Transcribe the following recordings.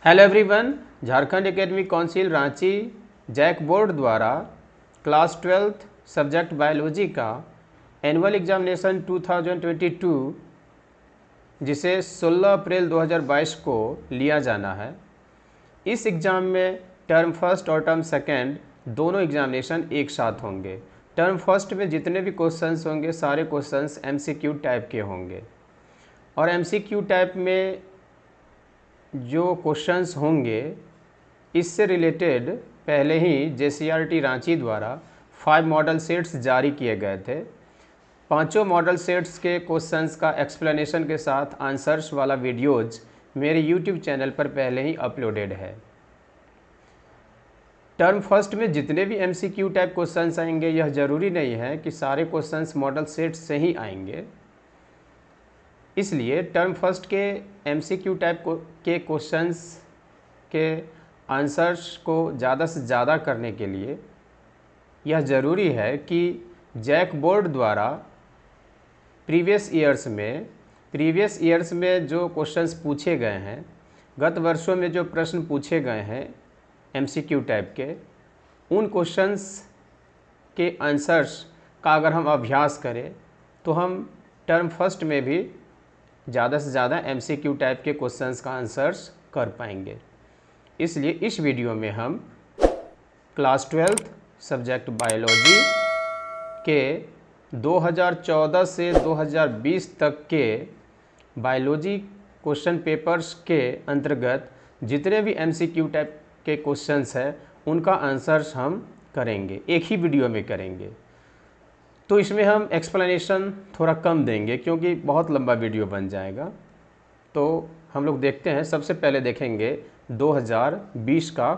Hello everyone, Jharkhand academic council Ranchi JAC board द्वारा class 12th subject biology का annual examination 2022 जिसे 16 अप्रैल 2022 को लिया जाना है। इस एग्ज़ाम में टर्म फर्स्ट और टर्म सेकंड दोनों एग्जामिनेशन एक साथ होंगे। टर्म फर्स्ट में जितने भी क्वेश्चंस होंगे सारे क्वेश्चंस एमसीक्यू टाइप के होंगे और एमसीक्यू टाइप में जो क्वेश्चंस होंगे इससे रिलेटेड पहले ही जेसीईआरटी रांची द्वारा 5 मॉडल सेट्स जारी किए गए थे। पांचों मॉडल सेट्स के क्वेश्चंस का एक्सप्लेनेशन के साथ आंसर्स वाला वीडियोज मेरे यूट्यूब चैनल पर पहले ही अपलोडेड है। टर्म फर्स्ट में जितने भी एमसीक्यू टाइप क्वेश्चंस आएंगे यह ज़रूरी नहीं है कि सारे क्वेश्चंस मॉडल सेट से ही आएंगे, इसलिए टर्म फर्स्ट के एमसीक्यू टाइप के क्वेश्चंस के आंसर्स को ज़्यादा से ज़्यादा करने के लिए यह ज़रूरी है कि जैक बोर्ड द्वारा प्रीवियस ईयर्स में जो क्वेश्चंस पूछे गए हैं, गत वर्षों में जो प्रश्न पूछे गए हैं एमसीक्यू टाइप के, उन क्वेश्चंस के आंसर्स का अगर हम अभ्यास करें तो हम टर्म फर्स्ट में भी ज़्यादा से ज़्यादा एमसीक्यू टाइप के क्वेश्चंस का आंसर्स कर पाएंगे। इसलिए इस वीडियो में हम क्लास 12th सब्जेक्ट बायोलॉजी के 2014 से 2020 तक के बायोलॉजी क्वेश्चन पेपर्स के अंतर्गत जितने भी एमसीक्यू टाइप के क्वेश्चंस हैं उनका आंसर्स हम करेंगे, एक ही वीडियो में करेंगे। तो इसमें हम एक्सप्लेनेशन थोड़ा कम देंगे क्योंकि बहुत लंबा वीडियो बन जाएगा। तो हम लोग देखते हैं, सबसे पहले देखेंगे 2020 का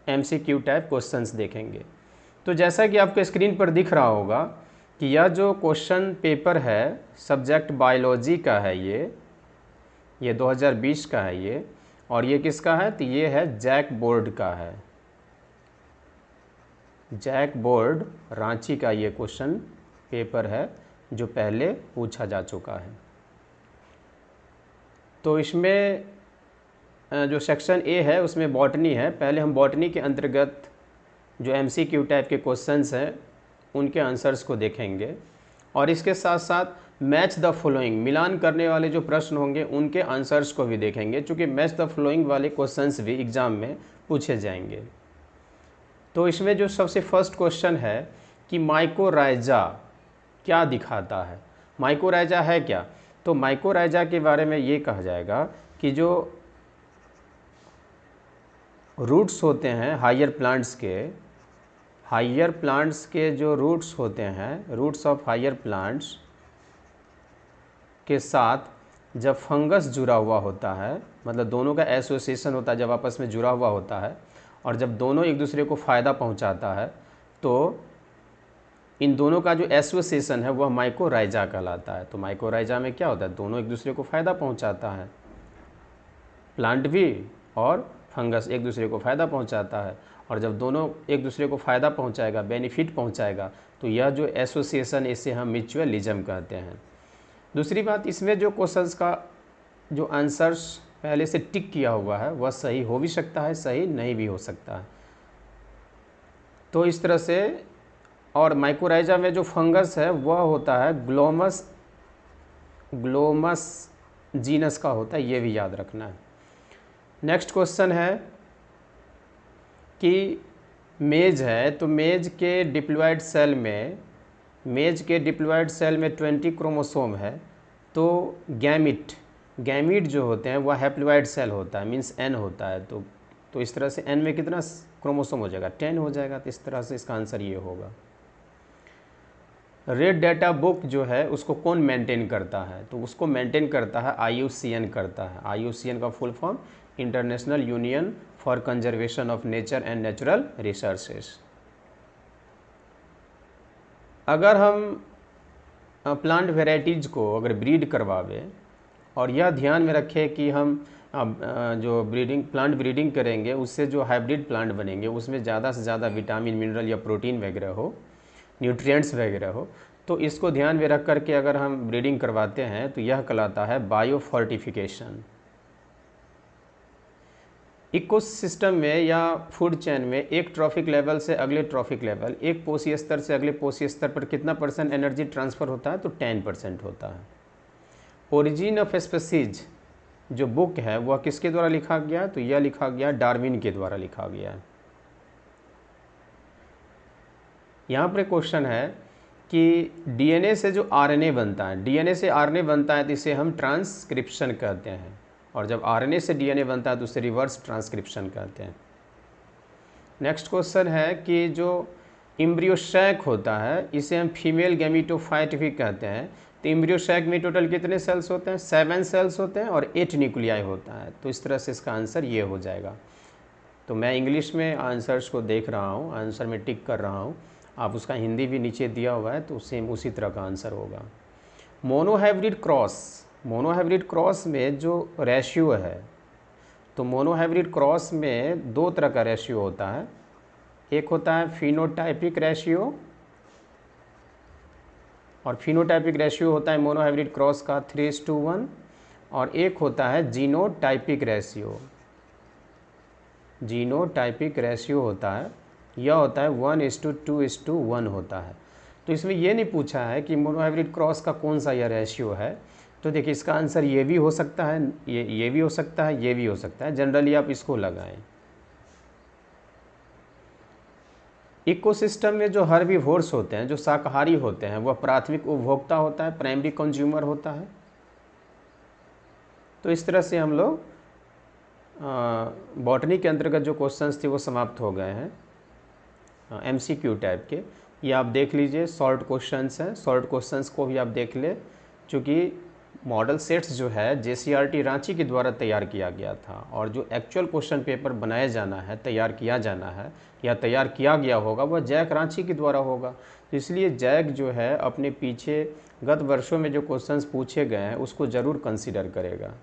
एमसीक्यू टाइप क्वेश्चंस देखेंगे। तो जैसा कि आपको स्क्रीन पर दिख रहा होगा कि यह जो क्वेश्चन पेपर है सब्जेक्ट बायोलॉजी का है, ये 2020 का है ये, और ये किसका है? तो ये है जैक बोर्ड का है, जैक बोर्ड रांची का ये क्वेश्चन पेपर है जो पहले पूछा जा चुका है। तो इसमें जो सेक्शन ए है उसमें बॉटनी है। पहले हम बॉटनी के अंतर्गत जो एमसीक्यू टाइप के क्वेश्चंस हैं उनके आंसर्स को देखेंगे और इसके साथ साथ मैच द फॉलोइंग, मिलान करने वाले जो प्रश्न होंगे उनके आंसर्स को भी देखेंगे, क्योंकि मैच द फॉलोइंग वाले क्वेश्चंस भी एग्ज़ाम में पूछे जाएंगे। तो इसमें जो सबसे फर्स्ट क्वेश्चन है कि माइकोराइजा क्या दिखाता है। माइकोराइजा है क्या? तो माइकोराइजा के बारे में ये कहा जाएगा कि जो रूट्स होते हैं हायर प्लांट्स के जो रूट्स होते हैं, रूट्स ऑफ हायर प्लांट्स के साथ जब फंगस जुड़ा हुआ होता है, मतलब दोनों का एसोसिएशन होता है, जब आपस में जुड़ा हुआ होता है और जब दोनों एक दूसरे को फ़ायदा पहुंचाता है तो इन दोनों का जो एसोसिएशन है वह माइकोराइजा कहलाता है। तो माइकोराइजा में क्या होता है? दोनों एक दूसरे को फ़ायदा पहुंचाता है, प्लांट भी और फंगस एक दूसरे को फ़ायदा पहुंचाता है, और जब दोनों एक दूसरे को फ़ायदा पहुंचाएगा, बेनिफिट पहुंचाएगा, तो यह जो एसोसिएशन इसे हम म्यूचुअलिज्म कहते हैं। दूसरी बात, इसमें जो क्वेश्चंस का जो आंसर्स पहले से टिक किया हुआ है वह सही हो भी सकता है, सही नहीं भी हो सकता है। तो इस तरह से, और माइकोराइजा में जो फंगस है वह होता है ग्लोमस जीनस का होता है, ये भी याद रखना है। नेक्स्ट क्वेश्चन है कि मेज है, तो मेज के डिप्लॉयड सेल में 20 क्रोमोसोम है। तो गैमीट जो होते हैं वह हैप्लॉयड सेल होता है, मींस n होता है। तो इस तरह से n में कितना क्रोमोसोम हो जाएगा? 10 हो जाएगा। तो इस तरह से इसका आंसर ये होगा। रेड डाटा बुक जो है उसको कौन मेंटेन करता है? तो उसको मेंटेन करता है IUCN करता है। IUCN का full form international union for conservation of nature and natural resources. अगर हम प्लांट वेराइटीज़ को अगर ब्रीड करवावे और यह ध्यान में रखें कि हम जो प्लांट ब्रीडिंग करेंगे उससे जो हाइब्रिड प्लांट बनेंगे उसमें ज़्यादा से ज़्यादा विटामिन, मिनरल या प्रोटीन वगैरह हो, न्यूट्रिएंट्स वगैरह हो, तो इसको ध्यान में रख करके अगर हम ब्रीडिंग करवाते हैं तो यह कहलाता है बायो फोर्टिफिकेशन। इकोसिस्टम में या फूड चेन में एक ट्रॉफिक लेवल से अगले ट्रॉफिक लेवल, एक पोषी स्तर से अगले पोषी स्तर पर कितना % एनर्जी ट्रांसफ़र होता है? तो 10% होता है। ओरिजिन ऑफ स्पीसीज जो बुक है वह किसके द्वारा लिखा गया? तो यह लिखा गया डार्विन के द्वारा लिखा गया है। यहाँ पर एक क्वेश्चन है कि डीएनए से जो आरएनए बनता है, डीएनए से आरएनए बनता है तो इसे हम ट्रांसक्रिप्शन कहते हैं, और जब आरएनए से डीएनए बनता है तो उसे रिवर्स ट्रांसक्रिप्शन कहते हैं। नेक्स्ट क्वेश्चन है कि जो एम्ब्रियोसैक होता है इसे हम फीमेल गैमेटोफाइट भी कहते हैं। तो एम्ब्रियोसैक में टोटल कितने सेल्स होते हैं? 7 सेल्स होते हैं और 8 न्यूक्लियाई होता है। तो इस तरह से इसका आंसर ये हो जाएगा। तो मैं इंग्लिश में आंसर्स को देख रहा हूँ, आंसर में टिक कर रहा हूँ, आप उसका हिंदी भी नीचे दिया हुआ है तो सेम उसी तरह का आंसर होगा। मोनोहाइब्रिड क्रॉस, मोनोहाइब्रिड क्रॉस में जो रेशियो है, तो मोनोहाइब्रिड क्रॉस में 2 तरह का रेशियो होता है। एक होता है फिनोटाइपिक रेशियो, और फिनोटाइपिक रेशियो होता है मोनोहाइब्रिड क्रॉस का 3:1, और एक होता है जीनोटाइपिक रेशियो। जीनोटाइपिक रेशियो होता है, यह होता है 1:2:1 होता है। तो इसमें ये नहीं पूछा है कि मोनोहाइब्रिड क्रॉस का कौन सा यह रेशियो है। तो देखिए इसका आंसर ये भी हो सकता है, ये भी हो सकता है, ये भी हो सकता है। जनरली आप इसको लगाएं। इकोसिस्टम में जो हर्बीवोर्स होते हैं, जो शाकाहारी होते हैं, वह प्राथमिक उपभोक्ता होता है, प्राइमरी कंज्यूमर होता है। तो इस तरह से हम लोग बॉटनी के अंतर्गत जो क्वेश्चंस थे वो समाप्त हो गए हैं, MCQ टाइप के। ये आप देख लीजिए, शॉर्ट क्वेश्चंस हैं, शॉर्ट क्वेश्चंस को भी आप देख ले, चूँकि मॉडल सेट्स जो है JCRT रांची के द्वारा तैयार किया गया था, और जो एक्चुअल क्वेश्चन पेपर बनाया जाना है, तैयार किया जाना है या तैयार किया गया होगा, वह जैक रांची के द्वारा होगा। तो इसलिए जैक जो है अपने पीछे गत वर्षों में जो क्वेश्चंस पूछे गए हैं उसको ज़रूर कंसीडर करेगा।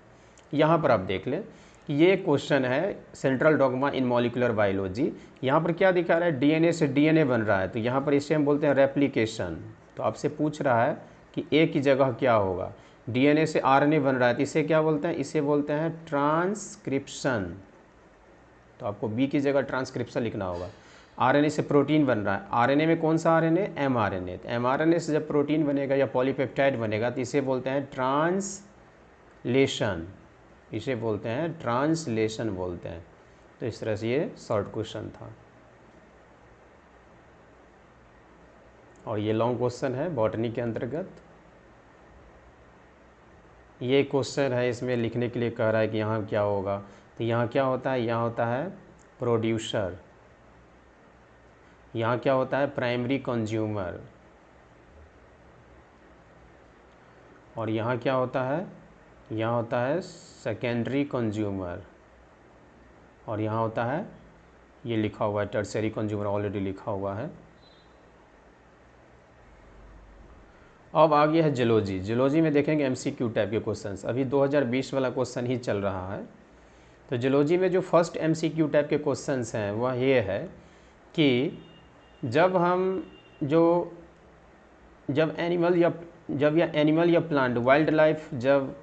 यहाँ पर आप देख लें, ये क्वेश्चन है सेंट्रल डॉगमा इन मॉलिकुलर बायोलॉजी। यहाँ पर क्या दिखा रहा है? डीएनए से डीएनए बन रहा है, तो यहाँ पर इसे हम बोलते हैं रेप्लिकेशन। तो आपसे पूछ रहा है कि ए की जगह क्या होगा? डीएनए से आरएनए बन रहा है तो इसे क्या बोलते हैं? इसे बोलते हैं ट्रांसक्रिप्शन। तो आपको बी की जगह ट्रांसक्रिप्शन लिखना होगा। आरएनए से प्रोटीन बन रहा है, आरएनए में कौन सा आरएनए? एमआरएनए। तो एमआरएनए से जब प्रोटीन बनेगा या पॉलीपेप्टाइड बनेगा तो इसे बोलते हैं ट्रांसलेशन, इसे बोलते हैं ट्रांसलेशन बोलते हैं। तो इस तरह से ये शॉर्ट क्वेश्चन था, और ये लॉन्ग क्वेश्चन है बॉटनी के अंतर्गत। ये क्वेश्चन है, इसमें लिखने के लिए कह रहा है कि यहाँ क्या होगा। तो यहाँ क्या होता है? यहाँ होता है प्रोड्यूसर, यहाँ क्या होता है? प्राइमरी कंज्यूमर, और यहाँ क्या होता है? यहाँ होता है सेकेंडरी कंज्यूमर, और यहाँ होता है, ये लिखा हुआ है टर्सरी कंज्यूमर, ऑलरेडी लिखा हुआ है। अब आ गया है जियोलॉजी। जियोलॉजी में देखेंगे MCQ टाइप के क्वेश्चंस। अभी 2020 वाला क्वेश्चन ही चल रहा है। तो जियोलॉजी में जो फर्स्ट MCQ टाइप के क्वेश्चंस हैं वह ये है कि जब या एनिमल या प्लांट जब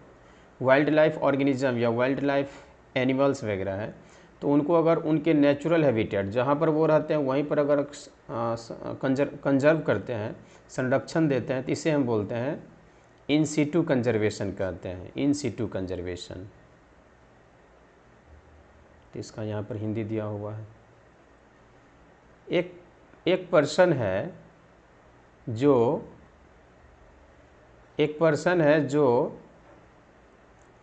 वाइल्ड लाइफ ऑर्गेनिज्म या वाइल्ड लाइफ एनिमल्स वगैरह है, तो उनको अगर उनके नेचुरल हैबिटेट जहाँ पर वो रहते हैं वहीं पर अगर कंजर्व करते हैं, संरक्षण देते हैं, तो इसे हम बोलते हैं इन सीटू कंजर्वेशन कहते हैं, इन सीटू कंजर्वेशन। तो इसका यहाँ पर हिंदी दिया हुआ है। एक पर्सन है जो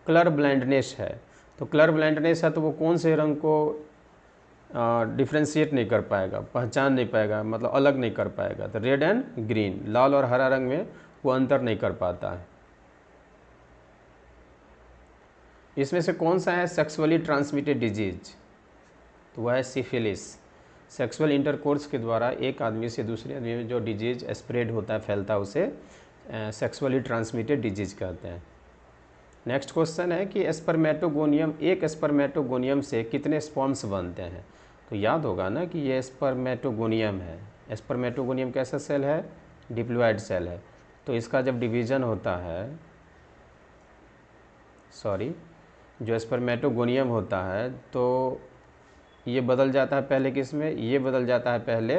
कलर ब्लाइंडनेस है। तो कलर ब्लाइंडनेस है तो वो कौन से रंग को डिफ्रेंशिएट नहीं कर पाएगा, पहचान नहीं पाएगा, मतलब अलग नहीं कर पाएगा। तो रेड एंड ग्रीन, लाल और हरा रंग में वो अंतर नहीं कर पाता है। इसमें से कौन सा है सेक्सुअली ट्रांसमिटेड डिजीज? तो वह है सिफिलिस। सेक्सुअल इंटरकोर्स के द्वारा एक आदमी से दूसरे आदमी में जो डिजीज स्प्रेड होता है, फैलता है, उसे सेक्सुअली ट्रांसमिटेड डिजीज कहते हैं। नेक्स्ट क्वेश्चन है कि एक स्पर्मेटोगोनियम से कितने स्पर्म्स बनते हैं? तो याद होगा ना कि ये स्पर्मेटोगोनियम है। स्पर्मेटोगोनियम कैसा सेल है? डिप्लॉयड सेल है। तो इसका जब डिवीज़न होता है, जो स्पर्मेटोगोनियम होता है, तो ये बदल जाता है पहले किस में, ये बदल जाता है पहले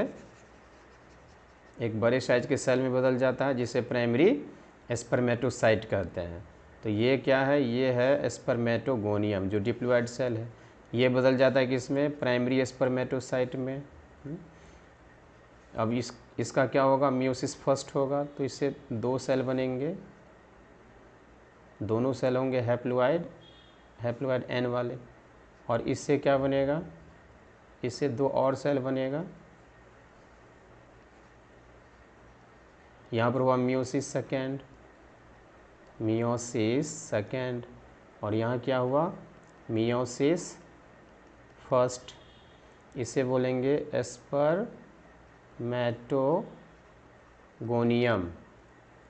एक बड़े साइज के सेल में बदल जाता है जिसे प्राइमरी स्पर्मेटोसाइट कहते हैं। तो ये क्या है, ये है स्पर्मेटोगोनियम जो डिप्लॉयड सेल है। ये बदल जाता है किस में, प्राइमरी स्पर्मेटोसाइट में। अब इसका क्या होगा, मियोसिस फर्स्ट होगा, तो इससे 2 सेल बनेंगे, दोनों सेल होंगे हैप्लॉइड एन वाले। और इससे क्या बनेगा, इससे 2 और सेल बनेगा, यहाँ पर हुआ मियोसिस सेकेंड, और यहाँ क्या हुआ, मियोसिस फर्स्ट। इसे बोलेंगे स्पर्मेटोगोनियम।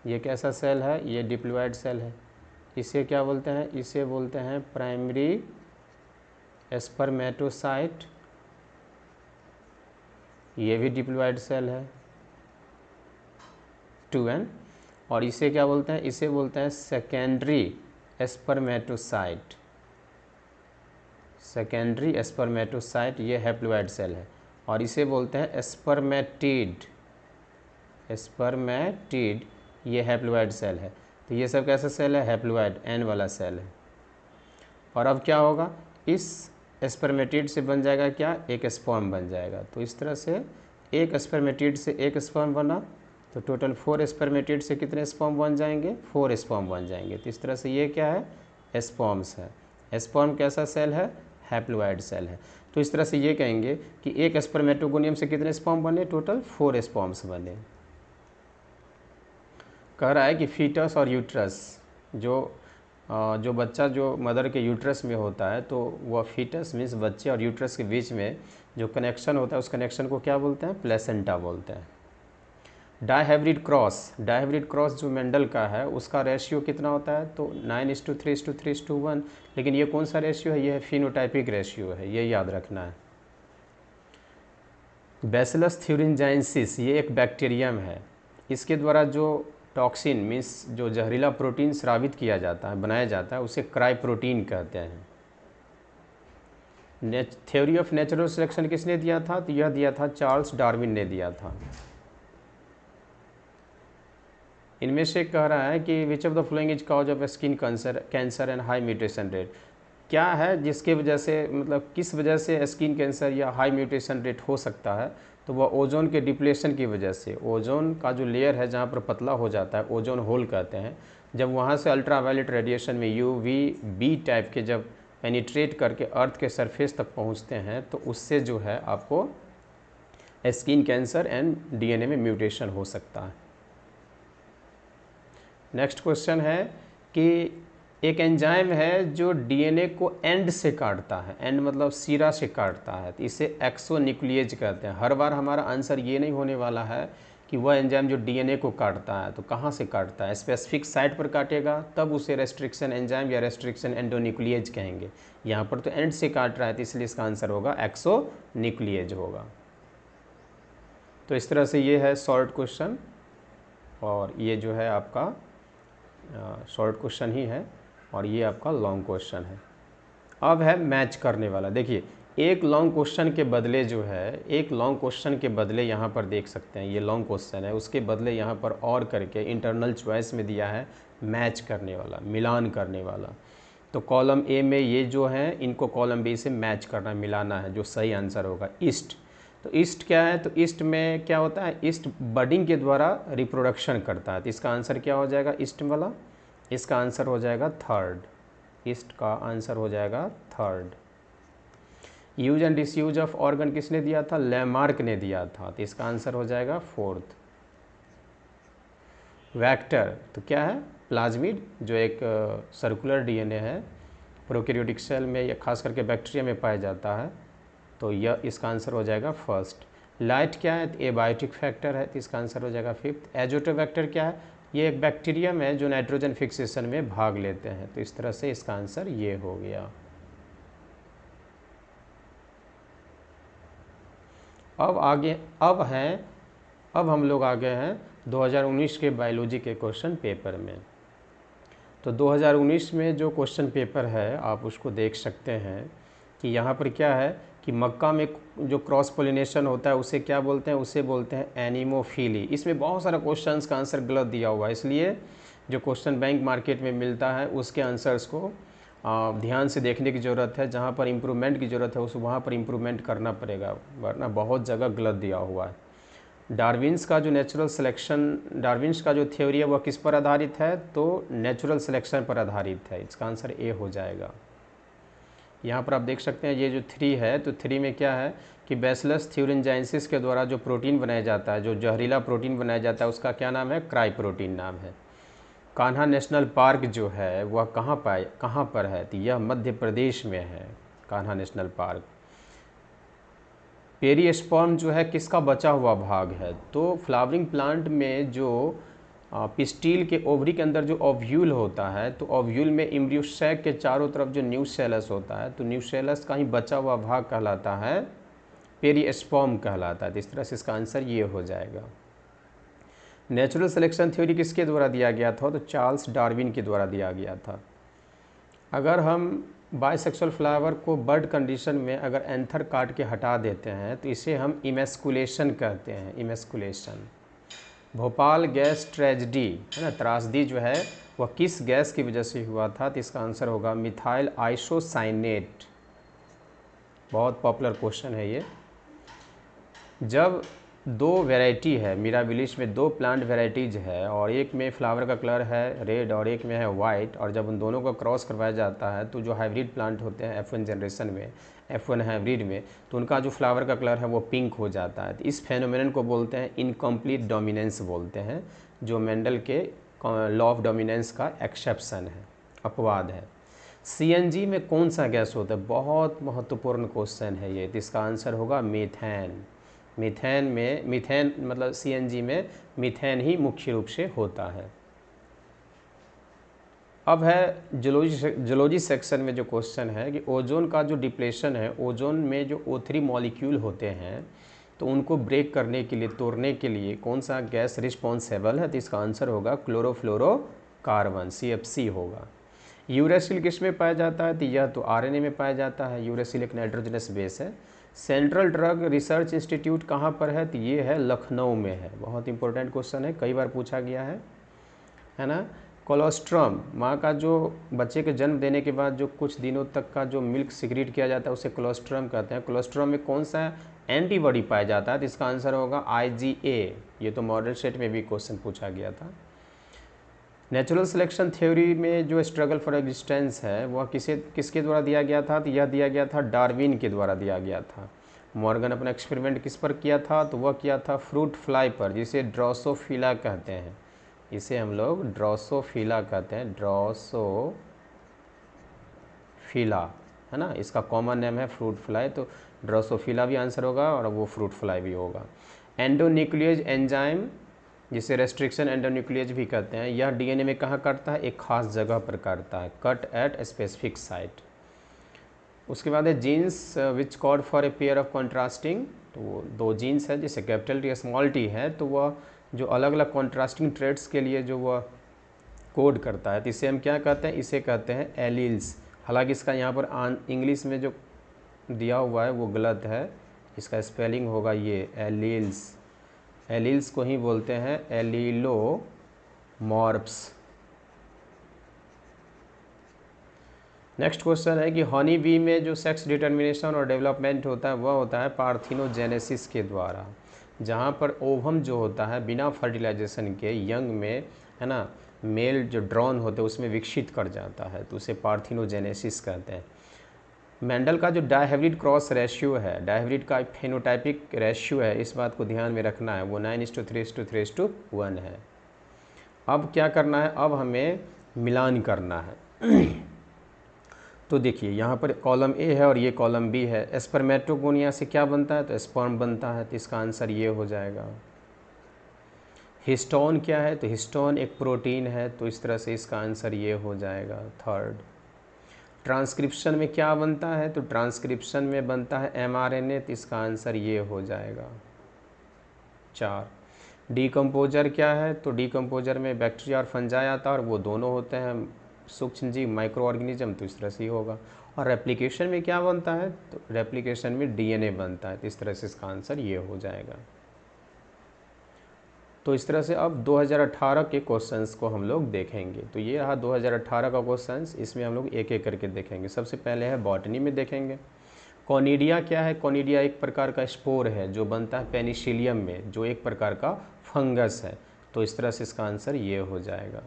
ये कैसा सेल है, ये डिप्लॉयड सेल है। इसे क्या बोलते हैं, इसे बोलते हैं प्राइमरी स्पर्मेटोसाइट। ये भी डिप्लॉयड सेल है 2n। और इसे क्या बोलते हैं, इसे बोलते हैं सेकेंडरी स्पर्मेटोसाइट। सेकेंडरी स्पर्मेटोसाइट ये हैप्लॉइड सेल है। और इसे बोलते हैं स्पर्मेटिड ये हैप्लॉइड सेल है। तो ये सब कैसा सेल है, हैप्लॉइड एन वाला सेल है। और अब क्या होगा, इस स्पर्मेटिड से बन जाएगा क्या, एक स्पर्म बन जाएगा। तो इस तरह से एक स्पर्मेटिड से एक स्पर्म बना, तो टोटल 4 स्पर्मेटिड से कितने स्पर्म बन जाएंगे, 4 स्पर्म बन जाएंगे। तो इस तरह से ये क्या है, स्पर्म्स है। स्पर्म कैसा सेल है, हैप्लॉइड सेल है। तो इस तरह से ये कहेंगे कि एक स्पर्मेटोगोनियम से कितने स्पर्म बने, टोटल 4 स्पर्म्स बने। कह रहा है कि फीटस और यूट्रस, जो बच्चा जो मदर के यूट्रस में होता है, तो वह फीटस मीन्स बच्चे और यूट्रस के बीच में जो कनेक्शन होता है उस कनेक्शन को क्या बोलते हैं, प्लेसेंटा बोलते हैं। डायहाइब्रिड क्रॉस जो मेंडल का है उसका रेशियो कितना होता है, तो 9:3:3:1। लेकिन ये कौन सा रेशियो है, ये है फिनोटाइपिक रेशियो है, ये याद रखना है। बैसिलस थ्यूरिंजाइंसिस ये एक बैक्टीरियम है। इसके द्वारा जो टॉक्सिन मीन्स जो जहरीला प्रोटीन स्रावित किया जाता है, बनाया जाता है, उसे क्राई प्रोटीन कहते हैं। थ्योरी ऑफ नेचुरल सिलेक्शन किसने दिया था, तो यह दिया था चार्ल्स डार्विन ने दिया था। इनमें से कह रहा है कि which of the following is cause of skin cancer and high mutation rate. क्या है जिसके वजह से, मतलब किस वजह से स्किन कैंसर या हाई म्यूटेशन रेट हो सकता है, तो वह ओजोन के डिप्लेशन की वजह से। ओजोन का जो लेयर है जहाँ पर पतला हो जाता है, ओजोन होल कहते हैं, जब वहाँ से अल्ट्रावायलेट रेडिएशन में UVB टाइप के जब पेनिट्रेट करके अर्थ के सरफेस तक पहुँचते हैं, तो उससे जो है आपको स्किन कैंसर एंड DNA में म्यूटेशन हो सकता है। नेक्स्ट क्वेश्चन है कि एक एंजाइम है जो DNA को एंड से काटता है, एंड मतलब सिरा से काटता है, तो इसे एक्सोन्यूक्लिएज कहते हैं। हर बार हमारा आंसर ये नहीं होने वाला है कि वह एंजाइम जो DNA को काटता है तो कहाँ से काटता है, स्पेसिफिक साइट पर काटेगा तब उसे रेस्ट्रिक्शन एंजाइम या रेस्ट्रिक्शन एंडोन्यूक्लिएज कहेंगे। यहाँ पर तो एंड से काट रहा है, तो इसलिए इसका आंसर होगा एक्सोन्यूक्लिएज होगा। तो इस तरह से ये है शॉर्ट क्वेश्चन, और ये जो है आपका शॉर्ट क्वेश्चन ही है, और ये आपका लॉन्ग क्वेश्चन है। अब है मैच करने वाला। देखिए एक लॉन्ग क्वेश्चन के बदले जो है, एक लॉन्ग क्वेश्चन के बदले यहाँ पर देख सकते हैं, ये लॉन्ग क्वेश्चन है, उसके बदले यहाँ पर और करके इंटरनल चॉइस में दिया है मैच करने वाला, मिलान करने वाला। तो कॉलम ए में ये जो है, इनको कॉलम बी से मैच करना, मिलाना है, जो सही आंसर होगा ईस्ट। तो ईस्ट क्या है, तो ईस्ट में क्या होता है, ईस्ट बडिंग के द्वारा रिप्रोडक्शन करता है। तो इसका आंसर क्या हो जाएगा, ईस्ट वाला, इसका आंसर हो जाएगा थर्ड। ईस्ट का आंसर हो जाएगा third. Use and disuse of organ किसने दिया था, लैमार्क ने दिया था, तो इसका आंसर हो जाएगा फोर्थ। वेक्टर तो क्या है, प्लाज्मिड, जो एक सर्कुलर DNA है, प्रोकैरियोटिक सेल में या खास करके बैक्टीरिया में पाया जाता है, तो यह इसका आंसर हो जाएगा फर्स्ट। लाइट क्या है, तो एबायोटिक फैक्टर है, तो इसका आंसर हो जाएगा फिफ्थ। एजोटोबैक्टर क्या है, ये एक बैक्टीरियम है जो नाइट्रोजन फिक्सेशन में भाग लेते हैं, तो इस तरह से इसका आंसर ये हो गया। अब हम लोग आ गए हैं 2019 के बायोलॉजी के क्वेश्चन पेपर में। तो 2019 में जो क्वेश्चन पेपर है आप उसको देख सकते हैं। कि यहाँ पर क्या है कि मक्का में जो क्रॉस पोलिनेशन होता है उसे क्या बोलते हैं, उसे बोलते हैं एनिमोफिली। इसमें बहुत सारा क्वेश्चंस का आंसर गलत दिया हुआ है, इसलिए जो क्वेश्चन बैंक मार्केट में मिलता है उसके आंसर्स को ध्यान से देखने की ज़रूरत है। जहाँ पर इम्प्रूवमेंट की ज़रूरत है उस वहाँ पर इम्प्रूवमेंट करना पड़ेगा, वरना बहुत जगह गलत दिया हुआ है। डार्विन्स का जो नेचुरल सिलेक्शन, डार्विन्स का जो थ्योरी है वह किस पर आधारित है, तो नेचुरल सिलेक्शन पर आधारित है। इसका आंसर ए हो जाएगा। यहाँ पर आप देख सकते हैं ये जो 3 है, तो 3 में क्या है कि बैसिलस थ्यूरिनजाइसिस के द्वारा जो प्रोटीन बनाया जाता है, जो जहरीला प्रोटीन बनाया जाता है, उसका क्या नाम है, क्राई प्रोटीन नाम है। कान्हा नेशनल पार्क जो है वह कहाँ पर है, तो यह मध्य प्रदेश में है कान्हा नेशनल पार्क। पेरिस्पर्म जो है किसका बचा हुआ भाग है, तो फ्लावरिंग प्लांट में जो पिस्टिल के ओवरी के अंदर जो ओव्यूल होता है, तो ओव्यूल में एम्ब्रियोसैक के चारों तरफ जो न्यूसेलस होता है, तो न्यूसेलस का ही बचा हुआ भाग कहलाता है पेरिस्पर्म कहलाता है। तो इस तरह से इसका आंसर ये हो जाएगा। नेचुरल सिलेक्शन थ्योरी किसके द्वारा दिया गया था, तो चार्ल्स डार्विन के द्वारा दिया गया था। अगर हम बाइसेक्सुअल फ्लावर को बर्ड कंडीशन में अगर एंथर काट के हटा देते हैं तो इसे हम इमेस्कुलेशन कहते हैं, इमेस्कुलेशन। भोपाल गैस ट्रेजेडी है ना, त्रासदी जो है वह किस गैस की वजह से हुआ था, तो इसका आंसर होगा मिथाइल आइसोसाइनेट। बहुत पॉपुलर क्वेश्चन है ये। जब 2 वैरायटी है मिराबिलिस में, 2 प्लांट वैरायटीज है और एक में फ्लावर का कलर है रेड और एक में है वाइट, और जब उन दोनों को क्रॉस करवाया जाता है तो जो हाइब्रिड प्लांट होते हैं F1 जनरेशन में, F1 हाइब्रिड में, तो उनका जो फ्लावर का कलर है वो पिंक हो जाता है। तो इस फेनोमेनन को बोलते हैं इनकम्प्लीट डोमिनेंस बोलते हैं, जो मेंडल के लॉ ऑफ डोमिनेंस का एक्सेप्शन है, अपवाद है। CNG में कौन सा गैस होता है, बहुत महत्वपूर्ण क्वेश्चन है ये, तो इसका आंसर होगा मीथेन। मीथेन मतलब CNG में मीथेन ही मुख्य रूप से होता है। अब है जूलॉजी सेक्शन में जो क्वेश्चन है कि ओजोन का जो डिप्लेशन है, ओजोन में जो O3 मॉलिक्यूल होते हैं तो उनको ब्रेक करने के लिए, तोड़ने के लिए कौन सा गैस रिस्पॉन्सिबल है, तो इसका आंसर होगा क्लोरोफ्लोरोकार्बन, CFC होगा। यूरेसिल किस में पाया जाता है, तो यह तो RNA में पाया जाता है। यूरेसिल एक नाइट्रोजनस बेस है। सेंट्रल ड्रग रिसर्च इंस्टीट्यूट कहाँ पर है, तो ये है लखनऊ में है। बहुत इंपॉर्टेंट क्वेश्चन है, कई बार पूछा गया है ना। कोलोस्ट्रम, माँ का जो बच्चे के जन्म देने के बाद जो कुछ दिनों तक का जो मिल्क सिक्रीट किया जाता है उसे कोलोस्ट्रम कहते हैं। कोलोस्ट्रम में कौन सा एंटीबॉडी पाया जाता है, तो इसका आंसर होगा IgA। ये तो मॉडल सेट में भी क्वेश्चन पूछा गया था। नेचुरल सिलेक्शन थ्योरी में जो स्ट्रगल फॉर एग्जिस्टेंस है वह किसके द्वारा दिया गया था, तो यह दिया गया था डार्विन के द्वारा दिया गया था। मॉर्गन अपना एक्सपेरिमेंट किस पर किया था, तो वह किया था फ्रूट फ्लाई पर, जिसे ड्रोसोफिला कहते हैं। इसे हम लोग ड्रोसोफिला कहते हैं, ड्रोसोफिला है ना, इसका कॉमन नेम है फ्रूट फ्लाई, तो ड्रोसोफिला भी आंसर होगा और वो फ्रूट फ्लाई भी होगा। एंडोन्यूक्लियेज एंजाइम, जिसे रेस्ट्रिक्शन एंडोन्यूक्लियेज भी कहते हैं, यह DNA में कहाँ करता है, एक खास जगह पर करता है, कट एट स्पेसिफिक साइट। उसके बाद है jeans which code for a pair of contrasting, तो वो 2 जीन्स है, जैसे कैपिटल T स्मॉल t है, तो वह जो अलग अलग कॉन्ट्रास्टिंग ट्रेड्स के लिए जो वह कोड करता है, तो इसे हम क्या कहते हैं, इसे कहते हैं एलील्स। हालांकि इसका यहाँ पर इंग्लिश में जो दिया हुआ है वो गलत है, इसका स्पेलिंग होगा ये एलील्स। एलील्स को ही बोलते हैं एलीलोमॉर्फ्स। नेक्स्ट क्वेश्चन है कि हनी बी में जो सेक्स डिटर्मिनेशन और डेवलपमेंट होता है वह होता है पार्थिनोजेनेसिस के द्वारा, जहाँ पर ओवम जो होता है बिना फर्टिलाइजेशन के यंग में है ना, मेल जो ड्रॉन होते हैं उसमें विकसित कर जाता है, तो उसे पार्थिनोजेनेसिस कहते हैं। मेंडल का जो डायहाइब्रिड क्रॉस रेशियो है, डायहाइब्रिड का फेनोटाइपिक रेशियो है, इस बात को ध्यान में रखना है, वो 9:3:3:1 है। अब क्या करना है, अब हमें मिलान करना है। तो देखिए यहाँ पर कॉलम A है और ये कॉलम B है। स्पर्मेटोगोनिया से क्या बनता है, तो स्पर्म बनता है, तो इसका आंसर ये हो जाएगा। हिस्टोन क्या है, तो हिस्टोन एक प्रोटीन है, तो इस तरह से इसका आंसर ये हो जाएगा 3rd। ट्रांसक्रिप्शन में क्या बनता है, तो ट्रांसक्रिप्शन में बनता है mRNA, तो इसका आंसर ये हो जाएगा 4। डीकम्पोजर क्या है, तो डीकम्पोजर में बैक्टीरिया और फंजाई आता है और वो दोनों होते हैं सूक्ष्म जीव, माइक्रो ऑर्गेनिज्म, तो इस तरह से ही होगा। और रेप्लिकेशन में क्या बनता है, तो रेप्लिकेशन में डीएनए बनता है। तो इस तरह से इसका आंसर ये हो जाएगा। तो इस तरह से अब 2018 के क्वेश्चंस को हम लोग देखेंगे। तो ये रहा 2018 का क्वेश्चंस, इसमें हम लोग एक एक करके देखेंगे। सबसे पहले है बॉटनी में देखेंगे। कॉनिडिया क्या है? कॉनिडिया एक प्रकार का स्पोर है जो बनता है पेनिसिलियम में, जो एक प्रकार का फंगस है। तो इस तरह से इसका आंसर ये हो जाएगा।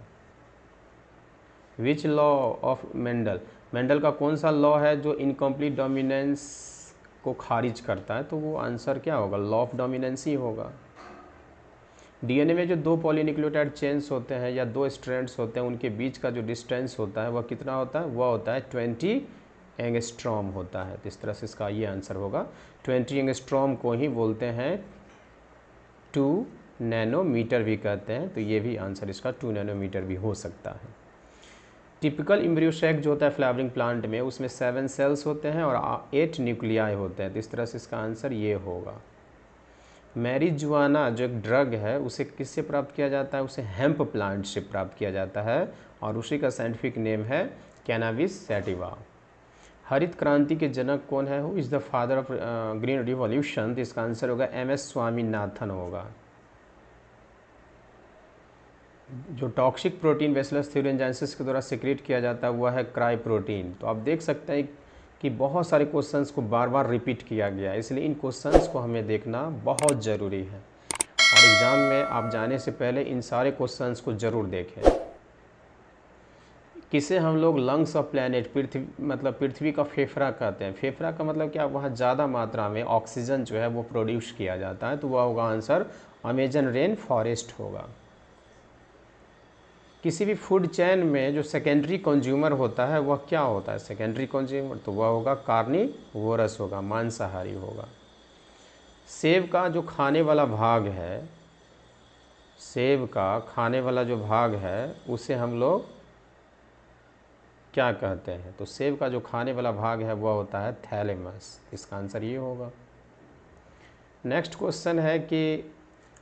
Which law of Mendel, Mendel का कौन सा लॉ है जो इनकम्प्लीट डोमिनेंस को खारिज करता है? तो वो आंसर क्या होगा? लॉ ऑफ डोमिनेंस ही होगा। डीएनए में जो दो पॉलीन्यूक्लियोटाइड चेन्स होते हैं या दो स्ट्रैंड्स होते हैं, उनके बीच का जो डिस्टेंस होता है वह कितना होता है? वह होता है 20 एंगस्ट्रॉम होता है। तो इस तरह से इसका ये आंसर होगा। 20 एंगस्ट्रॉम को ही बोलते हैं 2 नैनोमीटर भी कहते हैं। तो ये भी आंसर इसका 2 नैनोमीटर भी हो सकता है। टिपिकल एम्ब्रियोसेक जो होता है फ्लावरिंग प्लांट में, उसमें 7 सेल्स होते हैं और 8 न्यूक्लियाई होते हैं। तो इस तरह से इसका आंसर ये होगा। मैरिजुआना जो एक ड्रग है उसे किससे प्राप्त किया जाता है? उसे हेम्प प्लांट से प्राप्त किया जाता है और उसी का साइंटिफिक नेम है कैनाबिस सैटिवा। हरित क्रांति के जनक कौन है? Who is the father of green revolution? तो इसका आंसर होगा MS स्वामीनाथन होगा। जो टॉक्सिक प्रोटीन बेसिलस थ्यूरेंजाइसिस के द्वारा सिक्रेट किया जाता है वह है क्राई प्रोटीन। तो आप देख सकते हैं कि बहुत सारे क्वेश्चंस को बार बार रिपीट किया गया है, इसलिए इन क्वेश्चंस को हमें देखना बहुत ज़रूरी है और एग्ज़ाम में आप जाने से पहले इन सारे क्वेश्चंस को ज़रूर देखें। किसे हम लोग लंग्स ऑफ प्लैनेट, पृथ्वी मतलब पृथ्वी का फेफड़ा कहते हैं? फेफड़ा का मतलब क्या? वहाँ ज़्यादा मात्रा में ऑक्सीजन जो है वो प्रोड्यूस किया जाता है। तो वह होगा आंसर अमेजन रेन फॉरेस्ट होगा। किसी भी फूड चेन में जो सेकेंडरी कंज्यूमर होता है वह क्या होता है? सेकेंडरी कंज्यूमर तो वह होगा कार्निवोरस होगा, मांसाहारी होगा। सेब का जो खाने वाला भाग है, सेब का खाने वाला जो भाग है उसे हम लोग क्या कहते हैं? तो सेब का जो खाने वाला भाग है वह होता है थैलेमस। इसका आंसर ये होगा। नेक्स्ट क्वेश्चन है कि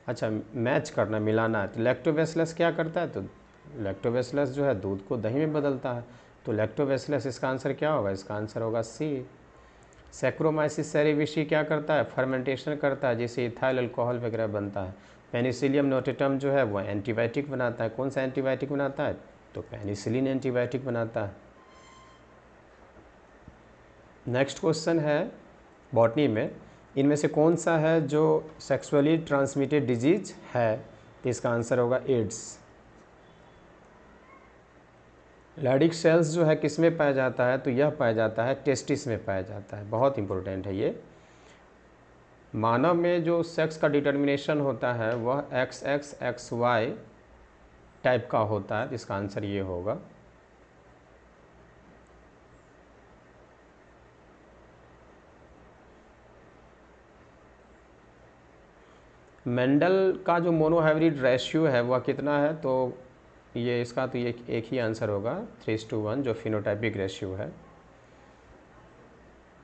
अच्छा मैच करना, मिलाना है। तो लैक्टोबैसिलस क्या करता है? तो लैक्टोबैसिलस जो है दूध को दही में बदलता है। तो लैक्टोबैसिलस इसका आंसर क्या होगा? इसका आंसर होगा C। सैक्रोमाइसिस सेरेविसी क्या करता है? फर्मेंटेशन करता है, जिससे इथाइल अल्कोहल वगैरह बनता है। पेनिसिलियम नोटेटम जो है वह एंटीबायोटिक बनाता है। कौन सा एंटीबायोटिक बनाता है? तो पेनिसिलिन एंटीबायोटिक बनाता है। नेक्स्ट क्वेश्चन है बॉटनी में, इनमें से कौन सा है जो सेक्सुअली ट्रांसमिटेड डिजीज है? तो इसका आंसर होगा एड्स। लैडिक सेल्स जो है किस में पाया जाता है? तो यह पाया जाता है टेस्टिस में पाया जाता है। बहुत इंपॉर्टेंट है ये। मानव में जो सेक्स का डिटर्मिनेशन होता है वह XX XY टाइप का होता है। इसका आंसर ये होगा। मेंडल का जो मोनोहाइब्रिड रेशियो है वह कितना है? तो ये इसका तो ये एक ही आंसर होगा 3:1 जो फिनोटाइपिक रेशियो है।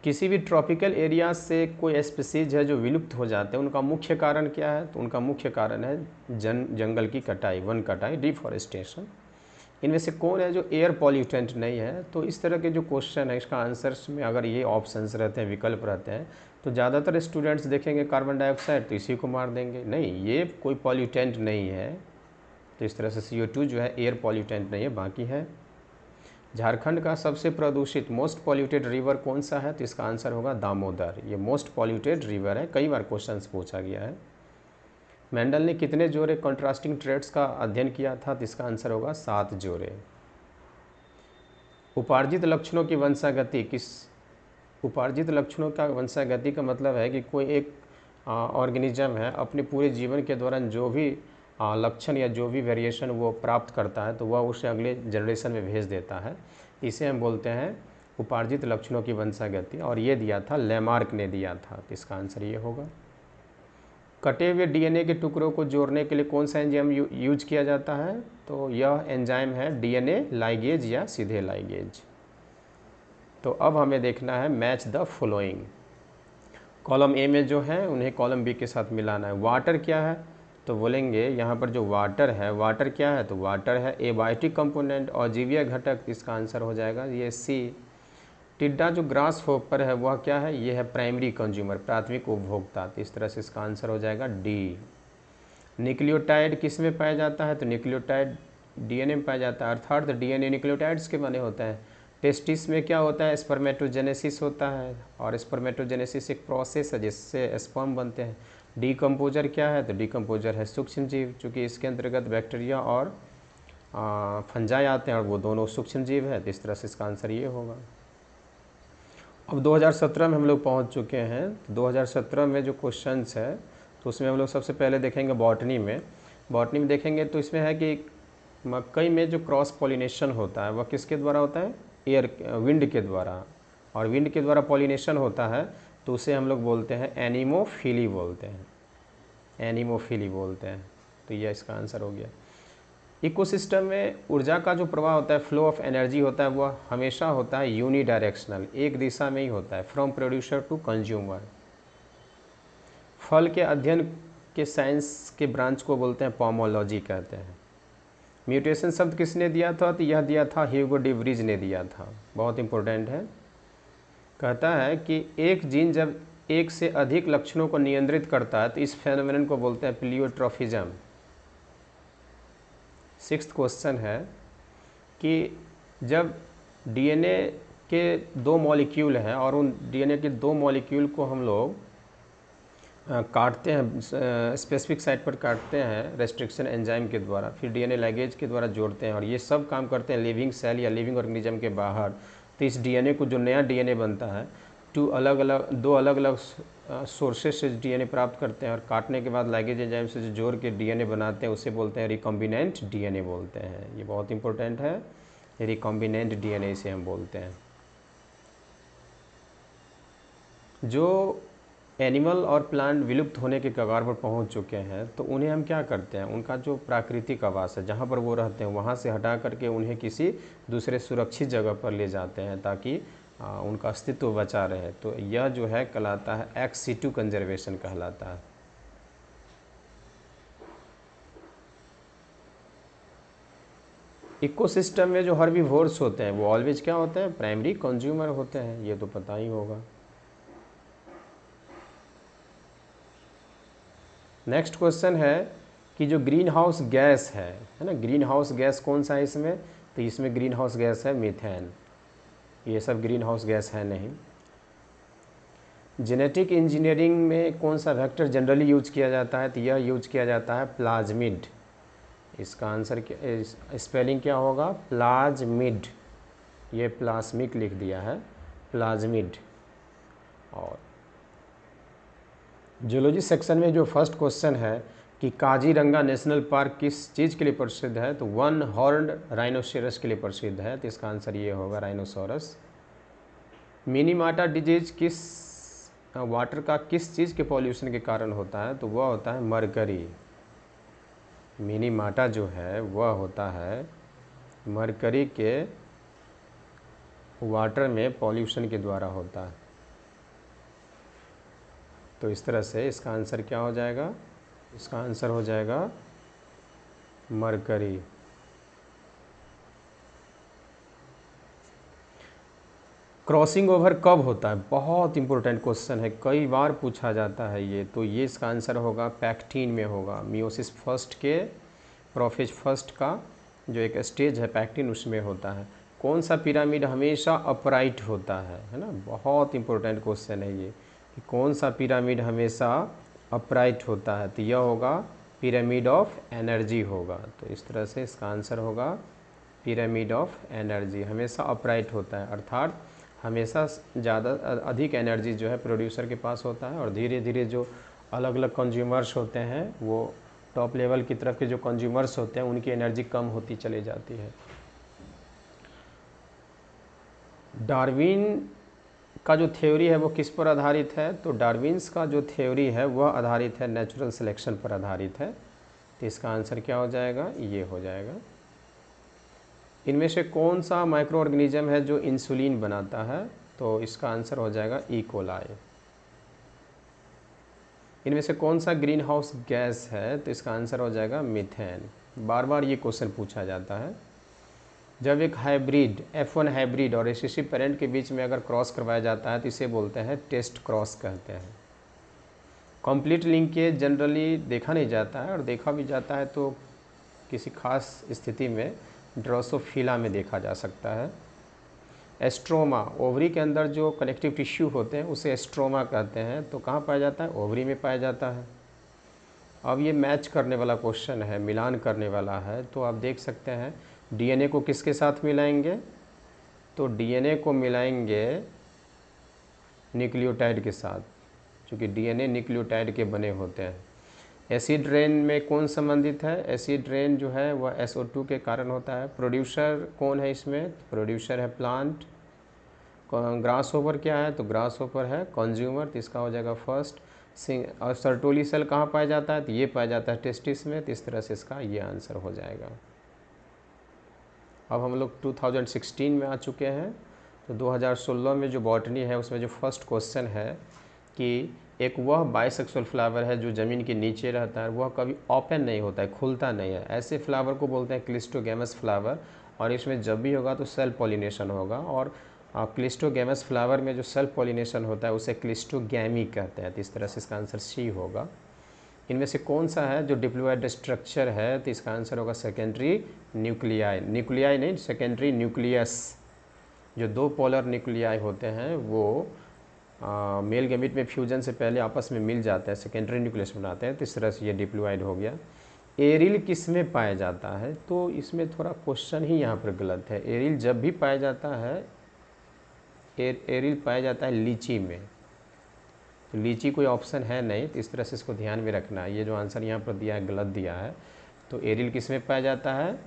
किसी भी ट्रॉपिकल एरिया से कोई स्पीसीज है जो विलुप्त हो जाते हैं, उनका मुख्य कारण क्या है? तो उनका मुख्य कारण है जंगल की कटाई, वन कटाई, डिफॉरेस्टेशन। इनमें से कौन है जो एयर पॉल्यूटेंट नहीं है? तो इस तरह के जो क्वेश्चन है इसका आंसर्स में अगर ये ऑप्शंस रहते हैं, विकल्प रहते हैं, तो ज़्यादातर स्टूडेंट्स देखेंगे कार्बन डाइऑक्साइड तो इसी को मार देंगे। नहीं, ये कोई पॉल्यूटेंट नहीं है। तो इस तरह से CO2 जो है एयर पॉल्यूटेंट नहीं है, बाकी है। झारखंड का सबसे प्रदूषित मोस्ट पॉल्यूटेड रिवर कौन सा है? तो इसका आंसर होगा दामोदर। ये मोस्ट पॉल्यूटेड रिवर है, कई बार क्वेश्चंस पूछा गया है। मेंडल ने कितने जोड़े कंट्रास्टिंग ट्रेड्स का अध्ययन किया था? तो इसका आंसर होगा 7 जोड़े। उपार्जित लक्षणों की वंशागति किस? उपार्जित लक्षणों का वंशागति का मतलब है कि कोई एक ऑर्गेनिज्म है अपने पूरे जीवन के दौरान जो भी लक्षण या जो भी वेरिएशन वो प्राप्त करता है तो वह उसे अगले जनरेशन में भेज देता है। इसे हम बोलते हैं उपार्जित लक्षणों की वंशागति, और ये दिया था लेमार्क ने दिया था। तो इसका आंसर ये होगा। कटे हुए DNA के टुकड़ों को जोड़ने के लिए कौन सा एंजाइम यूज किया जाता है? तो यह एंजाइम है DNA लाइगेज या सीधे लाइगेज। तो अब हमें देखना है match the following. Column A में जो है उन्हें कॉलम बी के साथ मिलाना है। वाटर क्या है? तो बोलेंगे यहाँ पर जो वाटर है, वाटर क्या है? तो वाटर है एबायोटिक कंपोनेंट और जीवीय घटक। इसका आंसर हो जाएगा ये C। टिड्डा जो ग्रास होपर है वह क्या है, ये है प्राइमरी कंज्यूमर, प्राथमिक उपभोक्ता। तो इस तरह से इसका आंसर हो जाएगा डी। न्यूक्लियोटाइड किस में पाया जाता है, तो न्यूक्लियोटाइड डीएनए में पाया जाता है, अर्थात डीएनए न्यूक्लियोटाइड्स के बने होते हैं। टेस्टिस में क्या होता है, स्पर्मेटोजेनेसिस होता है, और स्पर्मेटोजेनेसिस एक प्रोसेस है जिससे स्पर्म बनते हैं। डीकम्पोजर क्या है, तो डीकम्पोजर है सूक्ष्म जीव, चूँकि इसके अंतर्गत बैक्टीरिया और फंजाई आते हैं और वो दोनों सूक्ष्म जीव है। तो इस तरह से इसका आंसर ये होगा। अब 2017 में हम लोग पहुँच चुके हैं। तो 2017 में जो क्वेश्चंस है तो उसमें हम लोग सबसे पहले देखेंगे बॉटनी में। बॉटनी में देखेंगे तो इसमें है कि मकई में जो क्रॉस पॉलिनेशन होता है वह किसके द्वारा होता है, विंड के द्वारा, और विंड के द्वारा पॉलिनेशन होता है तो उसे हम लोग बोलते हैं एनिमोफिली बोलते हैं, एनिमोफिली बोलते हैं। तो यह इसका आंसर हो गया। इकोसिस्टम में ऊर्जा का जो प्रवाह होता है, फ्लो ऑफ एनर्जी होता है, वह हमेशा होता है यूनिडायरेक्शनल, एक दिशा में ही होता है, फ्रॉम प्रोड्यूसर टू कंज्यूमर। फल के अध्ययन के साइंस के ब्रांच को बोलते हैं पोमोलॉजी कहते हैं। म्यूटेशन शब्द किसने दिया था, तो यह दिया था ह्यूगो डी व्रीज ने दिया था, बहुत इंपॉर्टेंट है। कहता है कि एक जीन जब एक से अधिक लक्षणों को नियंत्रित करता है तो इस फेनोमेनन को बोलते हैं प्लियोट्रॉफिज्म। 6th क्वेश्चन है कि जब डीएनए के 2 मॉलिक्यूल हैं और उन डीएनए के 2 मॉलिक्यूल को हम लोग काटते हैं, स्पेसिफिक साइट पर काटते हैं रेस्ट्रिक्शन एंजाइम के द्वारा, फिर डीएनए लैगेज के द्वारा जोड़ते हैं, और ये सब काम करते हैं लिविंग सेल या लिविंग ऑर्गेनिज्म के बाहर। तो इस डीएनए को जो नया डीएनए बनता है, दो अलग अलग सोर्सेस से डीएनए प्राप्त करते हैं, और काटने के बाद लैगेज एंजाइम से जो जोड़ के डीएनए बनाते हैं उसे बोलते हैं रिकॉम्बिनेंट डीएनए बोलते हैं। ये बहुत इंपॉर्टेंट है, रिकॉम्बिनेंट डीएनए इसे हम बोलते हैं। जो एनिमल और प्लांट विलुप्त होने के कगार पर पहुंच चुके हैं तो उन्हें हम क्या करते हैं, उनका जो प्राकृतिक आवास है जहां पर वो रहते हैं वहां से हटा करके उन्हें किसी दूसरे सुरक्षित जगह पर ले जाते हैं ताकि उनका अस्तित्व बचा रहे। तो यह जो है कहलाता है एक्स सिटू कंजर्वेशन कहलाता है। इकोसिस्टम में जो हर्बीवोर्स होते हैं वो ऑलवेज क्या होते हैं, प्राइमरी कंज्यूमर होते हैं, ये तो पता ही होगा। नेक्स्ट क्वेश्चन है कि जो ग्रीन हाउस गैस है ना, ग्रीन हाउस गैस कौन सा है इसमें, तो इसमें ग्रीन हाउस गैस है मीथेन, ये सब ग्रीन हाउस गैस है नहीं। जेनेटिक इंजीनियरिंग में कौन सा वेक्टर जनरली यूज किया जाता है, तो यह यूज किया जाता है प्लाज्मिड। इसका आंसर क्या, स्पेलिंग क्या होगा, प्लाज्मिड, ये प्लाज्मिक लिख दिया है, प्लाज्मिड। और जूलॉजी सेक्शन में जो फर्स्ट क्वेश्चन है कि काजीरंगा नेशनल पार्क किस चीज़ के लिए प्रसिद्ध है, तो 1 हॉर्न्ड राइनोसेरस के लिए प्रसिद्ध है। तो इसका आंसर ये होगा राइनोसोरस। मिनीमाटा डिजीज किस वाटर का किस चीज़ के पॉल्यूशन के कारण होता है, तो वह होता है मरकरी। मिनीमाटा जो है वह होता है मरकरी के वाटर में पॉल्यूशन के द्वारा होता है। तो इस तरह से इसका आंसर क्या हो जाएगा, इसका आंसर हो जाएगा मरकरी। क्रॉसिंग ओवर कब होता है, बहुत इंपॉर्टेंट क्वेश्चन है, कई बार पूछा जाता है ये। तो ये इसका आंसर होगा पैक्टीन में होगा, मियोसिस फर्स्ट के प्रोफेज फर्स्ट का जो एक स्टेज है पैक्टीन उसमें होता है। कौन सा पिरामिड हमेशा अपराइट होता है ना, बहुत इंपॉर्टेंट क्वेश्चन है ये कि कौन सा पिरामिड हमेशा अपराइट होता है, तो यह होगा पिरामिड ऑफ एनर्जी होगा। तो इस तरह से इसका आंसर होगा पिरामिड ऑफ एनर्जी, हमेशा अपराइट होता है, अर्थात हमेशा ज़्यादा अधिक एनर्जी जो है प्रोड्यूसर के पास होता है, और धीरे धीरे जो अलग अलग कंज्यूमर्स होते हैं वो टॉप लेवल की तरफ के जो कंज्यूमर्स होते हैं उनकी एनर्जी कम होती चली जाती है। डार्विन का जो थ्योरी है वो किस पर आधारित है, तो डार्विन्स का जो थ्योरी है वह आधारित है नेचुरल सिलेक्शन पर आधारित है। तो इसका आंसर क्या हो जाएगा, ये हो जाएगा। इनमें से कौन सा माइक्रो ऑर्गेनिज्म है जो इंसुलिन बनाता है, तो इसका आंसर हो जाएगा ई कोलाई। इनमें से कौन सा ग्रीन हाउस गैस है, तो इसका आंसर हो जाएगा मीथेन। बार बार ये क्वेश्चन पूछा जाता है। जब एक हाइब्रिड F1 हाइब्रिड और रिसेसिव पेरेंट के बीच में अगर क्रॉस करवाया जाता है तो इसे बोलते हैं टेस्ट क्रॉस कहते हैं। कंप्लीट लिंकेज जनरली देखा नहीं जाता है, और देखा भी जाता है तो किसी खास स्थिति में ड्रोसोफिला में देखा जा सकता है। एस्ट्रोमा, ओवरी के अंदर जो कनेक्टिव टिश्यू होते हैं उसे एस्ट्रोमा कहते हैं। तो कहाँ पाया जाता है? ओवरी में पाया जाता है। अब ये मैच करने वाला क्वेश्चन है, मिलान करने वाला है। तो आप देख सकते हैं डीएनए को किसके साथ मिलाएंगे? तो डीएनए को मिलाएंगे न्यूक्लियोटाइड के साथ, क्योंकि डीएनए न्यूक्लियोटाइड के बने होते हैं। एसिड रेन में कौन संबंधित है? एसिड रेन जो है वह SO2 के कारण होता है। प्रोड्यूसर कौन है इसमें? प्रोड्यूसर है प्लांट। ग्रास होपर क्या है? तो ग्रास होपर है कंज्यूमर, तो इसका हो जाएगा फर्स्ट। और सर्टोली सेल कहाँ पाया जाता है? तो ये पाया जाता है टेस्टिस में, तो इस तरह से इसका ये आंसर हो जाएगा। अब हम लोग 2016 में आ चुके हैं। तो 2016 में जो बॉटनी है उसमें जो फर्स्ट क्वेश्चन है कि एक वह बाइसेक्सुअल फ्लावर है जो ज़मीन के नीचे रहता है, वह कभी ओपन नहीं होता है, खुलता नहीं है। ऐसे फ्लावर को बोलते हैं क्लिस्टोगैमस फ्लावर, और इसमें जब भी होगा तो सेल्फ पॉलिनेशन होगा। और क्लिस्टोगैमस फ्लावर में जो सेल्फ पॉलिनेशन होता है उसे क्लिस्टोगैमी कहते हैं। तो इस तरह से इसका आंसर सी होगा। इनमें से कौन सा है जो डिप्लॉयड स्ट्रक्चर है? तो इसका आंसर होगा सेकेंडरी न्यूक्लियाई। न्यूक्लियाई नहीं, सेकेंडरी न्यूक्लियस। जो दो पोलर न्यूक्लियाई होते हैं वो मेल गैमेट में फ्यूजन से पहले आपस में मिल जाते हैं, सेकेंडरी न्यूक्लियस बनाते हैं। तो इस तरह से ये डिप्लॉयड हो गया। एरिल किस में पाया जाता है? तो इसमें थोड़ा क्वेश्चन ही यहाँ पर गलत है। एरिल जब भी पाया जाता है, एरिल पाया जाता है लीची में। तो लीची कोई ऑप्शन है नहीं, तो इस तरह से इसको ध्यान में रखना है। ये जो आंसर यहाँ पर दिया है गलत दिया है। तो एरिल किस में पाया जाता है?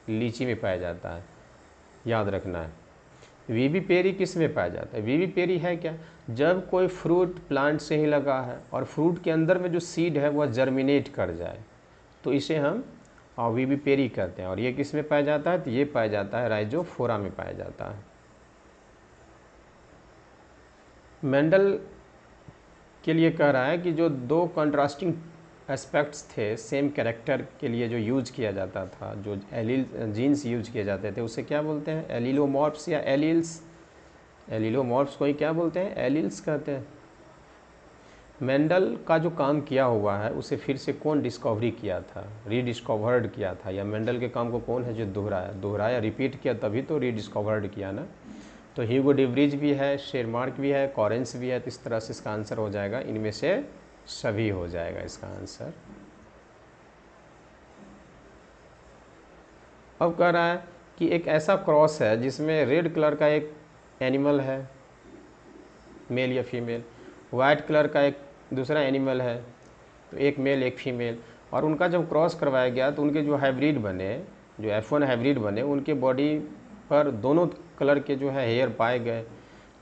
लीची में पाया जाता है, याद रखना है। वीवी पेरी किस में पाया जाता है? वीवी पेरी है क्या? जब कोई फ्रूट प्लांट से ही लगा है और फ्रूट के अंदर में जो सीड है वह जर्मिनेट कर जाए, तो इसे हम वीवी पेरी कहते हैं। और ये किस में पाया जाता है? तो ये पाया जाता है राइजोफोरा में पाया जाता है। मेंडल के लिए कह रहा है कि जो दो कंट्रास्टिंग एस्पेक्ट्स थे सेम कैरेक्टर के लिए जो यूज किया जाता था, जो एलील जीन्स यूज किए जाते थे, उसे क्या बोलते हैं? एलिलोमॉर्फ्स या एलील्स। एलिलोमॉर्फ्स को ही क्या बोलते हैं? एलील्स कहते हैं। मेंडल का जो काम किया हुआ है उसे फिर से कौन डिस्कवरी किया था, रीडिस्कवर्ड किया था? या मेंडल के काम को कौन है जो दोहराया रिपीट किया, तभी तो रीडिस्कवर्ड किया ना। तो ह्यूगो डिब्रिज भी है, शेरमार्क भी है, कॉरेंस भी है। तो इस तरह से इसका आंसर हो जाएगा, इनमें से सभी हो जाएगा इसका आंसर। अब कह रहा है कि एक ऐसा क्रॉस है जिसमें रेड कलर का एक एनिमल है, मेल या फीमेल, वाइट कलर का एक दूसरा एनिमल है, तो एक मेल एक फीमेल, और उनका जब क्रॉस करवाया गया तो उनके जो हाइब्रिड बने, जो F1 हाइब्रिड बने, उनके बॉडी पर दोनों कलर के जो है हेयर पाए गए।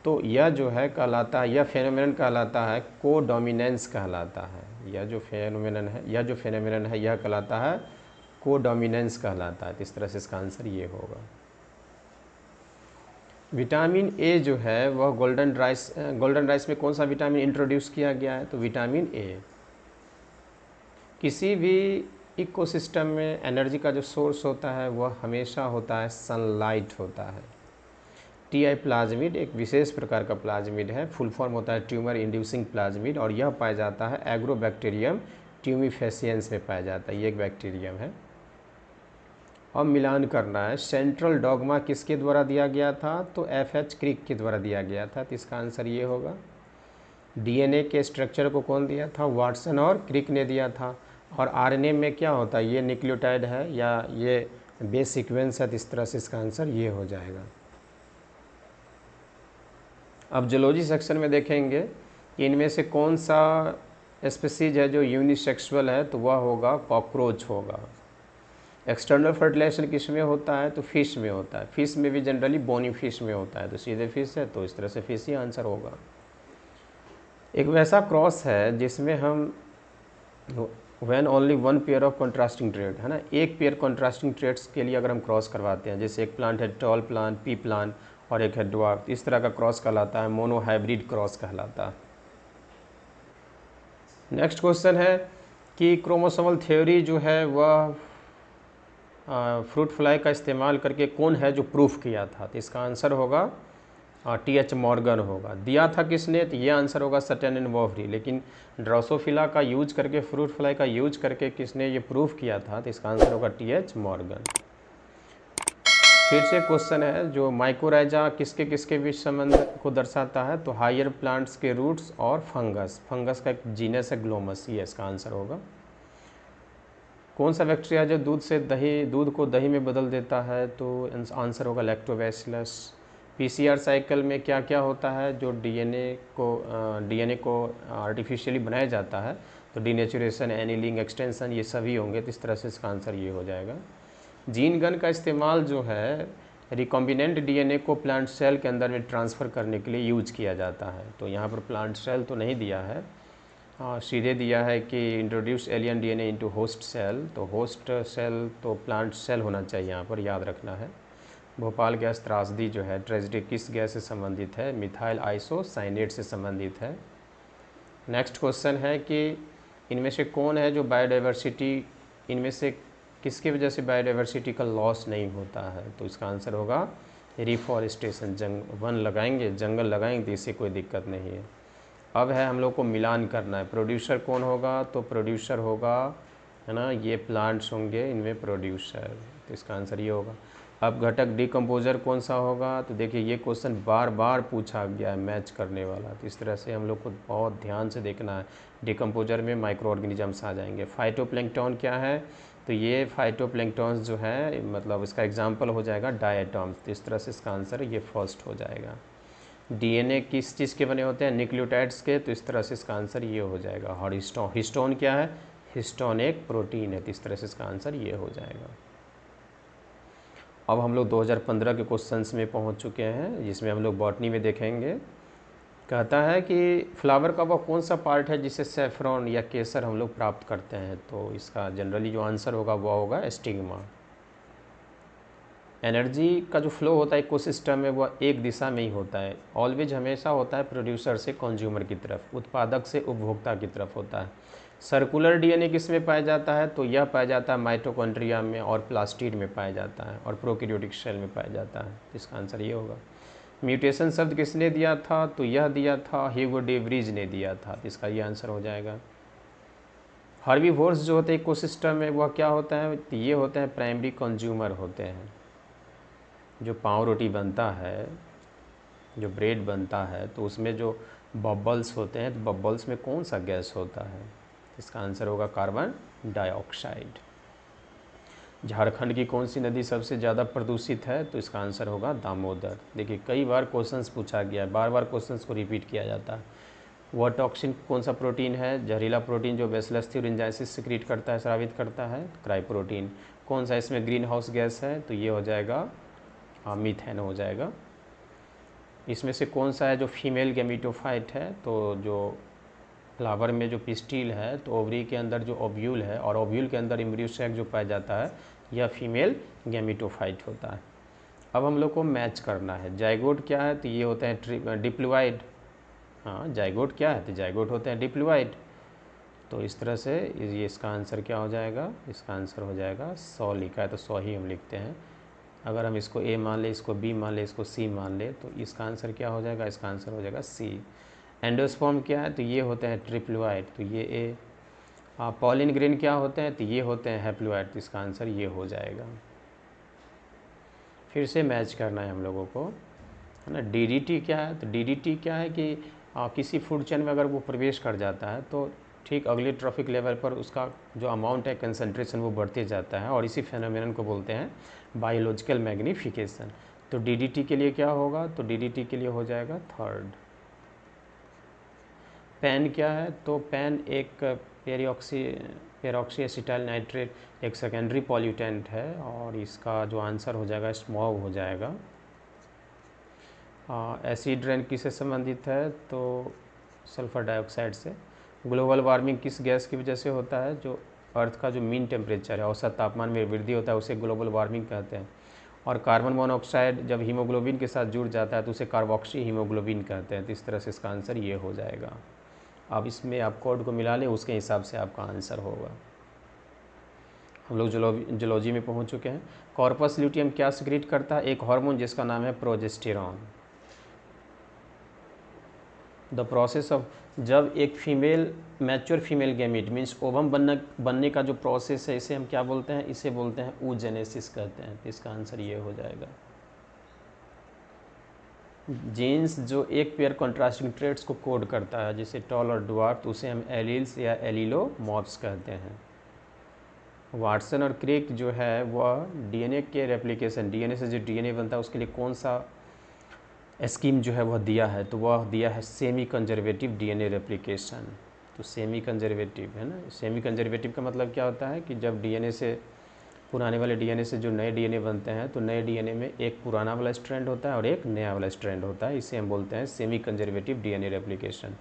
तो यह जो है कहलाता है, यह फेनोमेनन कहलाता है कोडोमिनेंस कहलाता है। यह जो फेनोमेनन है यह कहलाता है कोडोमिनेंस कहलाता है। तो इस तरह से इसका आंसर ये होगा। विटामिन ए जो है वह गोल्डन राइस में कौन सा विटामिन इंट्रोड्यूस किया गया है? तो विटामिन ए। किसी भी इकोसिस्टम में एनर्जी का जो सोर्स होता है वह हमेशा होता है सनलाइट होता है। टीआई प्लाज्मिड एक विशेष प्रकार का प्लाज्मिड है, फुल फॉर्म होता है ट्यूमर इंड्यूसिंग प्लाज्मिड, और यह पाया जाता है एग्रोबैक्टीरियम ट्यूमिफेसियंस में पाया जाता है। ये एक बैक्टीरियम है। अब मिलान करना है, सेंट्रल डॉगमा किसके द्वारा दिया गया था? तो FH क्रिक के द्वारा दिया गया था। तो इसका आंसर ये होगा। डीएनए के स्ट्रक्चर को कौन दिया था? वाटसन और क्रिक ने दिया था। और आरएनए में क्या होता है? ये न्यूक्लियोटाइड है या ये बेस सीक्वेंस है। तो इस तरह से इसका आंसर ये हो जाएगा। अब जूलॉजी सेक्शन में देखेंगे कि इनमें से कौन सा स्पीसीज है जो यूनिसेक्सुअल है, तो वह होगा कॉकरोच होगा। एक्सटर्नल फर्टिलाइजेशन किस में होता है? तो फिश में होता है। फिश में भी जनरली बोनी फिश में होता है, तो सीधे फिश है, तो इस तरह से फिश ही आंसर होगा। एक वैसा क्रॉस है जिसमें हम when only one pair of contrasting trade है ना, एक पेयर कॉन्ट्रास्टिंग ट्रेड्स के लिए अगर हम क्रॉस करवाते हैं, जैसे एक प्लांट है टॉल प्लांट, पी प्लांट, और एक है ड्वार्फ, इस तरह का क्रॉस कहलाता है मोनो हाइब्रिड क्रॉस कहलाता है। नेक्स्ट क्वेश्चन है कि क्रोमोसोमल थ्योरी जो है वह फ्रूट फ्लाई का इस्तेमाल करके कौन है जो प्रूफ किया था? तो इसका आंसर होगा टी.एच. मॉर्गन होगा। दिया था किसने? तो ये आंसर होगा सटन एंड वॉफरी। लेकिन ड्रोसोफिला का यूज करके, फ्रूट फ्लाई का यूज करके किसने ये प्रूफ किया था? तो इसका आंसर होगा टी.एच. मॉर्गन। फिर से क्वेश्चन है जो माइकोराइजा किसके किसके बीच संबंध को दर्शाता है? तो हायर प्लांट्स के रूट्स और फंगस। फंगस का एक जीनस है ग्लोमस, ये इसका आंसर होगा। कौन सा बैक्टीरिया जो दूध को दही में बदल देता है? तो आंसर होगा लैक्टोबैसिलस। पीसीआर साइकिल में क्या क्या होता है? जो डीएनए को आर्टिफिशियली बनाया जाता है, तो डीनेचुरेशन, एनिलिंग, एक्सटेंशन, ये सभी होंगे। तो इस तरह से इसका आंसर ये हो जाएगा। जीन गन का इस्तेमाल जो है रिकॉम्बिनेंट डीएनए को प्लांट सेल के अंदर में ट्रांसफ़र करने के लिए यूज किया जाता है। तो यहाँ पर प्लांट सेल तो नहीं दिया है, सीधे दिया है कि introduce alien DNA into host cell. तो होस्ट सेल तो प्लांट सेल होना चाहिए, यहाँ पर याद रखना है। भोपाल गैस त्रासदी जो है ट्रेजेडी किस गैस से संबंधित है? मिथाइल आइसोसाइनेट से संबंधित है। नेक्स्ट क्वेश्चन है कि इनमें से कौन है जो बायोडाइवर्सिटी, इनमें से किसकी वजह से बायोडाइवर्सिटी का लॉस नहीं होता है? तो इसका आंसर होगा रिफॉरेस्टेशन। वन लगाएंगे, जंगल लगाएंगे तो इससे कोई दिक्कत नहीं है। अब है हम लोग को मिलान करना है। प्रोड्यूसर कौन होगा? तो प्रोड्यूसर होगा, है ना, ये प्लांट्स होंगे, इनमें प्रोड्यूसर। तो इसका आंसर ये होगा। अब घटक डिकम्पोजर कौन सा होगा? तो देखिए ये क्वेश्चन बार बार पूछा गया है, मैच करने वाला। तो इस तरह से हम लोग को बहुत ध्यान से देखना है। डिकम्पोजर में माइक्रो ऑर्गेनिजम्स आ जाएंगे। फाइटोप्लैंक्टन क्या है? तो ये फाइटोप्लैंक्टन्स जो है, मतलब इसका एग्जाम्पल हो जाएगा डायटम्स। तो इस तरह से इसका आंसर ये फर्स्ट हो जाएगा। डीएनए किस चीज़ के बने होते हैं? न्यूक्लियोटाइड्स के। तो इस तरह से इसका आंसर ये हो जाएगा। और हिस्टोन क्या है? हिस्टोन एक प्रोटीन है। तो इस तरह से इसका आंसर ये हो जाएगा। अब हम लोग 2015 के क्वेश्चंस में पहुंच चुके हैं, जिसमें हम लोग बॉटनी में देखेंगे। कहता है कि फ्लावर का वो कौन सा पार्ट है जिससे सैफरॉन या केसर हम लोग प्राप्त करते हैं? तो इसका जनरली जो आंसर होगा वो होगा स्टिग्मा। एनर्जी का जो फ्लो होता है इकोसिस्टम में, वह एक दिशा में ही होता है। ऑलवेज हमेशा होता है प्रोड्यूसर से कंज्यूमर की तरफ, उत्पादक से उपभोक्ता की तरफ होता है। सर्कुलर डीएनए किस में पाया जाता है? तो यह पाया जाता है माइटोकॉन्ड्रिया में और प्लास्टिड में पाया जाता है और प्रोकैरियोटिक सेल में पाया जाता है। इसका आंसर ये होगा। म्यूटेशन शब्द किसने दिया था? तो यह दिया था ह्यूगो डे व्रीज ने दिया था। इसका ये आंसर हो जाएगा। हर्बीवोर्स जो होते हैं इकोसिस्टम में, वह क्या होता है? तो ये होते हैं प्राइमरी कंज्यूमर होते हैं। जो पाव रोटी बनता है, जो ब्रेड बनता है, तो उसमें जो बबल्स होते हैं, तो बबल्स में कौन सा गैस होता है? इसका आंसर होगा कार्बन डाइऑक्साइड। झारखंड की कौन सी नदी सबसे ज़्यादा प्रदूषित है? तो इसका आंसर होगा दामोदर। देखिए कई बार क्वेश्चंस पूछा गया है, बार बार क्वेश्चंस को रिपीट किया जाता है। वह टॉक्सिन कौन सा प्रोटीन है? जहरीला प्रोटीन जो बेसिलस थ्यूरिनजाइसिस सिक्रीट करता है, स्रावित करता है, क्राइप्रोटीन। कौन सा इसमें ग्रीन हाउस गैस है? तो ये हो जाएगा मीथेन हो जाएगा। इसमें से कौन सा है जो फीमेल गैमीटोफाइट है? तो जो फ्लावर में जो पिस्टिल है, तो ओवरी के अंदर जो ओव्यूल है और ओव्यूल के अंदर एम्ब्रियो सैक जो पाया जाता है, यह फीमेल गैमीटोफाइट होता है। अब हम लोग को मैच करना है। जाइगोट क्या है? तो ये होते हैं डिप्लॉइड। हाँ, जाइगोट क्या है? तो जाइगोट होते हैं डिप्लॉइड। तो इस तरह से ये इसका आंसर क्या हो जाएगा? इसका आंसर हो जाएगा 100 लिखा है तो 100 ही हम लिखते हैं। अगर हम इसको ए मान ले, इसको बी मान ले, इसको सी मान ले, तो इसका आंसर क्या हो जाएगा? इसका आंसर हो जाएगा सी। एंडोस्पर्म क्या है? तो ये होते हैं ट्रिप्लॉइड, तो ये ए। पॉलिन ग्रेन क्या होते हैं? तो ये होते हैं हैप्लॉइड। तो इसका आंसर ये हो जाएगा। फिर से मैच करना है हम लोगों को, है ना। डीडीटी क्या है? तो डीडीटी क्या है कि किसी फूड चेन में अगर वो प्रवेश कर जाता है, तो ठीक अगले ट्रॉफिक लेवल पर उसका जो अमाउंट है, कंसंट्रेशन, वो बढ़ते जाता है, और इसी फेनोमेनन को बोलते हैं बायोलॉजिकल मैग्नीफिकेशन। तो डीडीटी के लिए क्या होगा? तो डीडीटी के लिए हो जाएगा थर्ड। पैन क्या है? तो पैन एक पेरोक्सी एसिटाइल नाइट्रेट एक सेकेंडरी पॉल्यूटेंट है, और इसका जो आंसर हो जाएगा स्मॉग हो जाएगा। एसिड रेन किससे संबंधित है? तो सल्फ़र डाइऑक्साइड से। ग्लोबल वार्मिंग किस गैस की वजह से होता है? जो अर्थ का जो मीन टेम्परेचर है, औसत तापमान में वृद्धि होता है, उसे ग्लोबल वार्मिंग कहते हैं। और कार्बन मोनोऑक्साइड जब हीमोग्लोबिन के साथ जुड़ जाता है तो उसे कार्बोक्सी हीमोग्लोबिन कहते हैं। तो इस तरह से इसका आंसर ये हो जाएगा। अब इसमें आप कोड को मिला लें, उसके हिसाब से आपका आंसर होगा। हम लोग जूलॉजी में पहुंच चुके हैं। कॉर्पस ल्यूटियम क्या सिक्रीट करता है? एक हार्मोन जिसका नाम है प्रोजेस्टेरॉन। द प्रोसेस ऑफ, जब एक female mature female gamete means ovum बनने का जो प्रोसेस है, इसे हम क्या बोलते हैं? इसे बोलते हैं oogenesis कहते हैं। तो इसका आंसर ये हो जाएगा। जीन्स जो एक पेयर कॉन्ट्रास्टिंग ट्रेड्स को कोड करता है, जैसे टॉल और ड्वार्फ, तो उसे हम एलील्स या एलिलोमॉर्फ्स कहते हैं। वाटसन और क्रिक जो है वह डीएनए के रेप्लिकेशन, डीएनए से जो डीएनए बनता है उसके लिए कौन सा स्कीम जो है वह दिया है? तो वह दिया है सेमी कंजर्वेटिव डीएनए रेप्लिकेशन। तो सेमी कंजर्वेटिव है ना, सेमी कंजर्वेटिव का मतलब क्या होता है कि जब डीएनए से, पुराने वाले डीएनए से जो नए डीएनए बनते हैं, तो नए डीएनए में एक पुराना वाला स्ट्रैंड होता है और एक नया वाला स्ट्रैंड होता है। इसे हम बोलते हैं semi conservative DNA replication.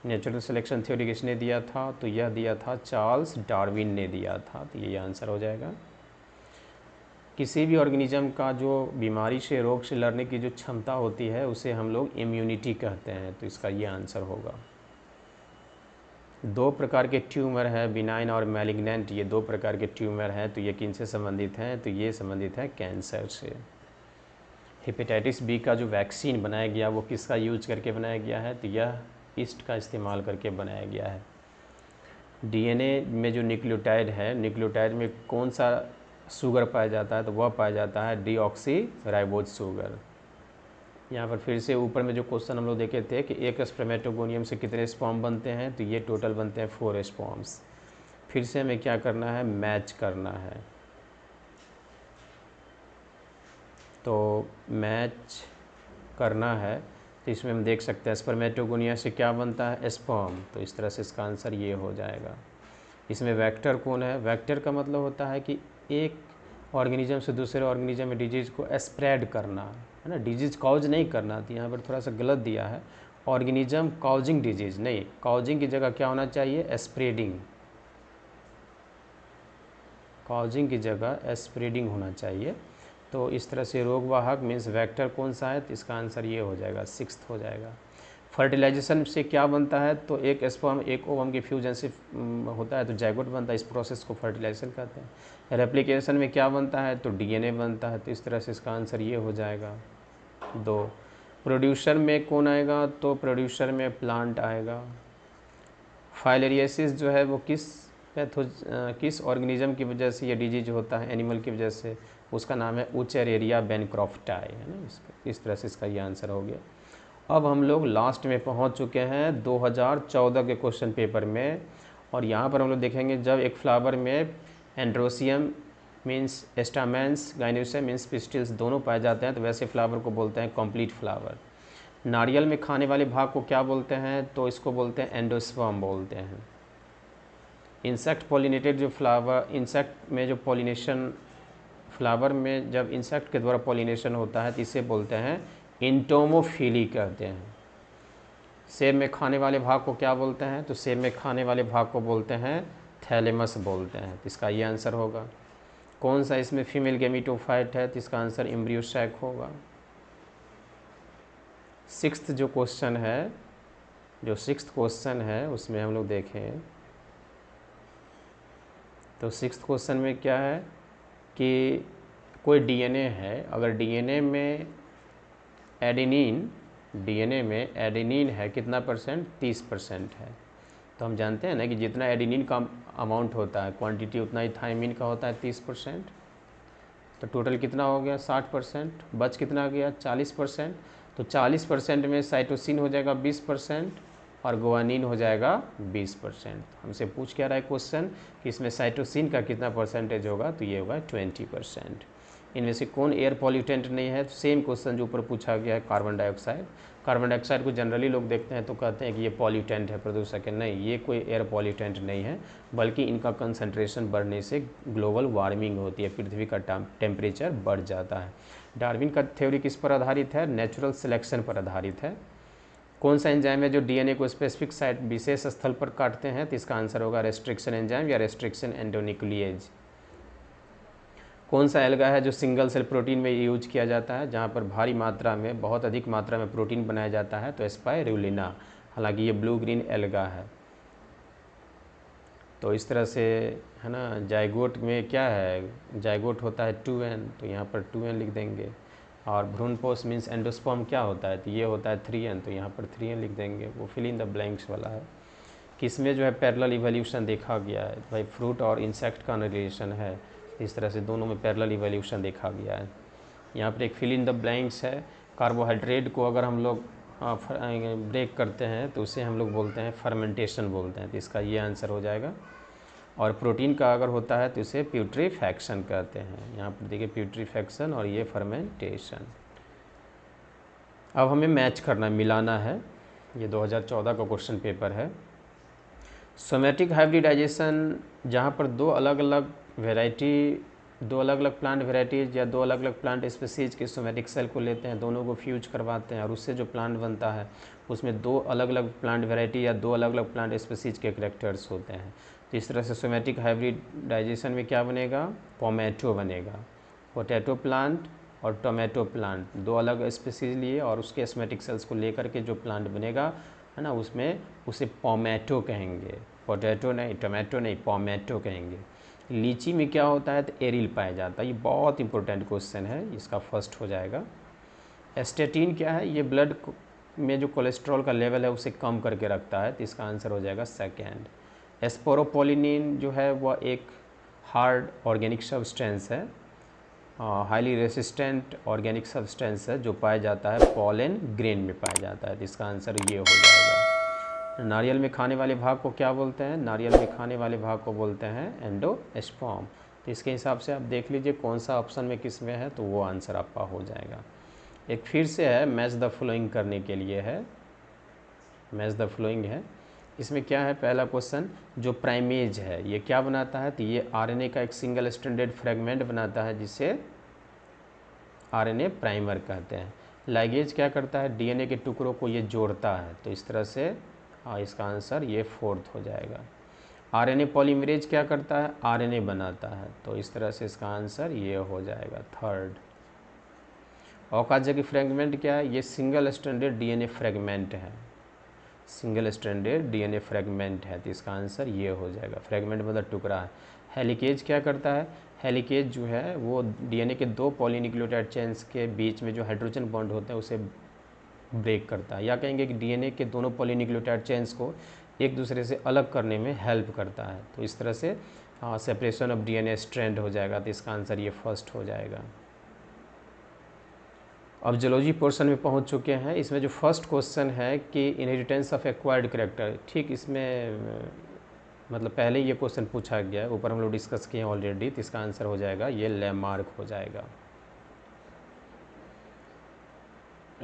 Natural selection theory किसने दिया था? तो यह दिया था चार्ल्स डार्विन ने दिया था। तो ये आंसर हो जाएगा। किसी भी ऑर्गेनिज्म का जो बीमारी से, रोग से लड़ने की जो क्षमता होती है उसे हम लोग इम्यूनिटी कहते हैं। तो इसका ये आंसर होगा। दो प्रकार के ट्यूमर है, बिनाइन और मैलिग्नेंट, ये दो प्रकार के ट्यूमर हैं। तो ये किन से संबंधित हैं? तो ये संबंधित है कैंसर से। हेपेटाइटिस बी का जो वैक्सीन बनाया गया वो किसका यूज करके बनाया गया है? तो यह ईस्ट का इस्तेमाल करके बनाया गया है। डीएनए में जो न्यूक्लियोटाइड है, न्यूक्लियोटाइड में कौन सा शुगर पाया जाता है? तो वह पाया जाता है डीऑक्सी राइबोज शुगर। यहाँ पर फिर से ऊपर में जो क्वेश्चन हम लोग देखे थे कि एक स्पर्मेटोगोनियम से कितने स्पर्म बनते हैं? तो ये टोटल बनते हैं 4 स्पर्म्स। फिर से हमें क्या करना है? मैच करना है। तो मैच करना है, तो इसमें हम देख सकते हैं स्पर्मेटोगोनिया से क्या बनता है? स्पर्म। तो इस तरह से इसका आंसर ये हो जाएगा। इसमें वेक्टर कौन है? वेक्टर का मतलब होता है कि एक ऑर्गेनिज्म से दूसरे ऑर्गेनिज्म में डिजीज़ को स्प्रेड करना, है ना, डिजीज़ कॉज नहीं करना। तो यहाँ पर थोड़ा सा गलत दिया है, ऑर्गेनिज्म कॉजिंग डिजीज़ नहीं, कॉजिंग की जगह क्या होना चाहिए? स्प्रेडिंग। कॉजिंग की जगह स्प्रेडिंग होना चाहिए। तो इस तरह से रोगवाहक मीन्स वेक्टर कौन सा है? तो इसका आंसर ये हो जाएगा, 6th हो जाएगा। फर्टिलाइजेशन से क्या बनता है? तो एक स्पर्म एक ओवम के फ्यूजन से होता है तो जाइगोट बनता है। इस प्रोसेस को फर्टिलाइजेशन कहते हैं। रेप्लिकेशन में क्या बनता है? तो डीएनए बनता है। तो इस तरह से इसका आंसर ये हो जाएगा 2। प्रोड्यूसर में कौन आएगा? तो प्रोड्यूसर में प्लांट आएगा। फाइलेरियसिस जो है वो किस ऑर्गेनिज्म की वजह से ये डिजीज होता है? एनिमल की वजह से। उसका नाम है उचेरेरिया बैनक्रॉफ्टाई, है ना। इस तरह से इसका ये आंसर हो गया। अब हम लोग लास्ट में पहुंच चुके हैं 2014 के क्वेश्चन पेपर में, और यहाँ पर हम लोग देखेंगे जब एक फ्लावर में एंड्रोसियम मीन्स एस्टामेंस, गाइनोसियम मीन्स पिस्टिल्स दोनों पाए जाते हैं, तो वैसे फ्लावर को बोलते हैं कंप्लीट फ्लावर। नारियल में खाने वाले भाग को क्या बोलते हैं? तो इसको बोलते हैं एंडोस्पर्म बोलते हैं। इंसेक्ट पॉलिनेटेड जो फ्लावर, इंसेक्ट में जो पॉलिनेशन, फ्लावर में जब इंसेक्ट के द्वारा पॉलिनेशन होता है तो इसे बोलते हैं इंटोमोफिली कहते हैं। सेब में खाने वाले भाग को क्या बोलते हैं? तो सेब में खाने वाले भाग को बोलते हैं थैलेमस बोलते हैं। तो इसका ये आंसर होगा। कौन सा इसमें फीमेल गेमिटोफाइट है? तो इसका आंसर एम्ब्रियोसैक होगा। 6th जो क्वेश्चन है, जो 6th क्वेश्चन है उसमें हम लोग देखें तो 6th क्वेश्चन में क्या है कि कोई डीएनए है, अगर डीएनए में एडेनिन है कितना परसेंट? 30% है। तो हम जानते हैं ना कि जितना एडेनिन का अमाउंट होता है, क्वांटिटी, उतना ही थायमिन का होता है 30%। तो टोटल कितना हो गया? 60%। बच कितना गया? 40%। तो 40% में साइटोसिन हो जाएगा 20% और गुआनिन हो जाएगा 20%। हमसे पूछ क्या रहा है क्वेश्चन कि इसमें साइटोसिन का कितना परसेंटेज होगा? तो ये होगा 20%। इनमें से कौन एयर पॉल्यूटेंट नहीं है? तो सेम क्वेश्चन जो ऊपर पूछा गया है, कार्बन डाइऑक्साइड। कार्बन डाइऑक्साइड को जनरली लोग देखते हैं तो कहते हैं कि ये पॉल्यूटेंट है, प्रदूषक है। नहीं, ये कोई एयर पॉल्यूटेंट नहीं है, बल्कि इनका कंसंट्रेशन बढ़ने से ग्लोबल वार्मिंग होती है, पृथ्वी का टेम्परेचर बढ़ जाता है। डार्विन का थ्योरी किस पर आधारित है? नेचुरल सिलेक्शन पर आधारित है। कौन सा एंजाइम है जो डीएनए को स्पेसिफिक साइट, विशेष स्थल पर काटते हैं? तो इसका आंसर होगा रेस्ट्रिक्शन एंजाइम या रेस्ट्रिक्शन एंडोन्यूक्लिएज। कौन सा एल्गा है जो सिंगल सेल प्रोटीन में यूज किया जाता है, जहाँ पर भारी मात्रा में, बहुत अधिक मात्रा में प्रोटीन बनाया जाता है? तो स्पाइरुलिना। हालांकि ये ब्लू ग्रीन एल्गा है। तो इस तरह से है ना। जाइगोट में क्या है, जाइगोट होता है 2n, तो यहाँ पर 2n लिख देंगे। और भ्रूणपोष मीन्स एंडोस्पर्म क्या होता है, तो ये होता है 3n, तो यहाँ पर 3n लिख देंगे। वो फिल इन द ब्लैंक्स वाला है। किसमें जो है पैरेलल इवोल्यूशन देखा गया है, भाई फ्रूट और इंसेक्ट का रिलेशन है, इस तरह से दोनों में पैरेलल इवोल्यूशन देखा गया है। यहाँ पर एक फिल इन द ब्लैंक्स है। कार्बोहाइड्रेट को अगर हम लोग ब्रेक करते हैं तो उसे हम लोग बोलते हैं फर्मेंटेशन बोलते हैं, तो इसका ये आंसर हो जाएगा। और प्रोटीन का अगर होता है तो इसे प्यूट्रीफैक्शन कहते हैं। यहाँ पर देखिए प्यूट्रीफैक्शन और ये फर्मेंटेशन। अब हमें मैच करना, मिलाना है। ये 2014 का क्वेश्चन पेपर है। सोमेटिक हाइब्रिडाइजेशन, जहाँ पर दो अलग अलग प्लांट वेराइटीज़ या दो अलग अलग प्लांट स्पीसीज के सोमेटिक सेल को लेते हैं, दोनों को फ्यूज करवाते हैं और उससे जो प्लांट बनता है उसमें दो अलग अलग प्लांट वेराइटी या दो अलग अलग प्लांट स्पीसीज के कैरेक्टर्स होते हैं। तो इस तरह से सोमेटिक हाइब्रिडाइजेशन में क्या बनेगा, पोमैटो बनेगा। पोटैटो प्लांट और टोमेटो प्लांट, दो अलग स्पीसीज लिए और उसके सोमेटिक सेल्स को लेकर के जो प्लांट बनेगा है ना, उसमें उसे पोमैटो कहेंगे। पोटैटो नहीं, टोमेटो नहीं, पोमैटो कहेंगे। लीची में क्या होता है, तो एरिल पाया जाता है। ये बहुत इंपॉर्टेंट क्वेश्चन है, इसका फर्स्ट हो जाएगा। एस्टेटिन क्या है, ये ब्लड में जो कोलेस्ट्रॉल का लेवल है उसे कम करके रखता है, तो इसका आंसर हो जाएगा सेकेंड। एस्पोरोपोलिनिन जो है वह एक हार्ड ऑर्गेनिक सब्सटेंस है, हाईली रेसिस्टेंट ऑर्गेनिक सब्सटेंस है, जो पाया जाता है पॉलन ग्रेन में पाया जाता है, तो इसका आंसर ये हो जाएगा। नारियल में खाने वाले भाग को क्या बोलते हैं, नारियल में खाने वाले भाग को बोलते हैं एंडोस्पर्म। तो इसके हिसाब से आप देख लीजिए कौन सा ऑप्शन में किस में है, तो वो आंसर आपका हो जाएगा। एक फिर से है, मैच द फॉलोइंग करने के लिए है, मैच द फॉलोइंग है। इसमें क्या है, पहला क्वेश्चन, जो प्राइमेज है ये क्या बनाता है, तो ये आरएनए का एक सिंगल स्ट्रैंडेड फ्रेगमेंट बनाता है जिसे आरएनए प्राइमर कहते हैं। लाइगेज क्या करता है, डीएनए के टुकड़ों को ये जोड़ता है, तो इस तरह से इसका आंसर ये फोर्थ हो जाएगा। आरएनए पॉलीमरेज क्या करता है, आरएनए बनाता है, तो इस तरह से इसका आंसर ये हो जाएगा थर्ड। ऑकाज़की फ्रेगमेंट क्या है, ये सिंगल स्ट्रैंडेड डीएनए फ्रेगमेंट है, सिंगल स्ट्रैंडेड डीएनए फ्रेगमेंट है, तो इसका आंसर ये हो जाएगा। फ्रेगमेंट मतलब टुकड़ा है। हेलिकेज क्या करता है, हेलिकेज जो है वो डीएनए के दो पॉलीन्यूक्लियोटाइड चेन्स के बीच में जो हाइड्रोजन बॉन्ड होता है उसे ब्रेक करता है, या कहेंगे कि डीएनए के दोनों पॉलीन्यूक्लियोटाइड चेन्स को एक दूसरे से अलग करने में हेल्प करता है, तो इस तरह से सेपरेशन ऑफ डीएनए स्ट्रैंड हो जाएगा, तो इसका आंसर ये फर्स्ट हो जाएगा। अब जूलॉजी पोर्शन में पहुंच चुके हैं। इसमें जो फर्स्ट क्वेश्चन है कि इनहेरिटेंस ऑफ एक्वायर्ड कैरेक्टर, ठीक इसमें मतलब पहले ये क्वेश्चन पूछा गया है, ऊपर हम लोग डिस्कस किए हैं ऑलरेडी, तो इसका आंसर हो जाएगा ये लैमार्क हो जाएगा।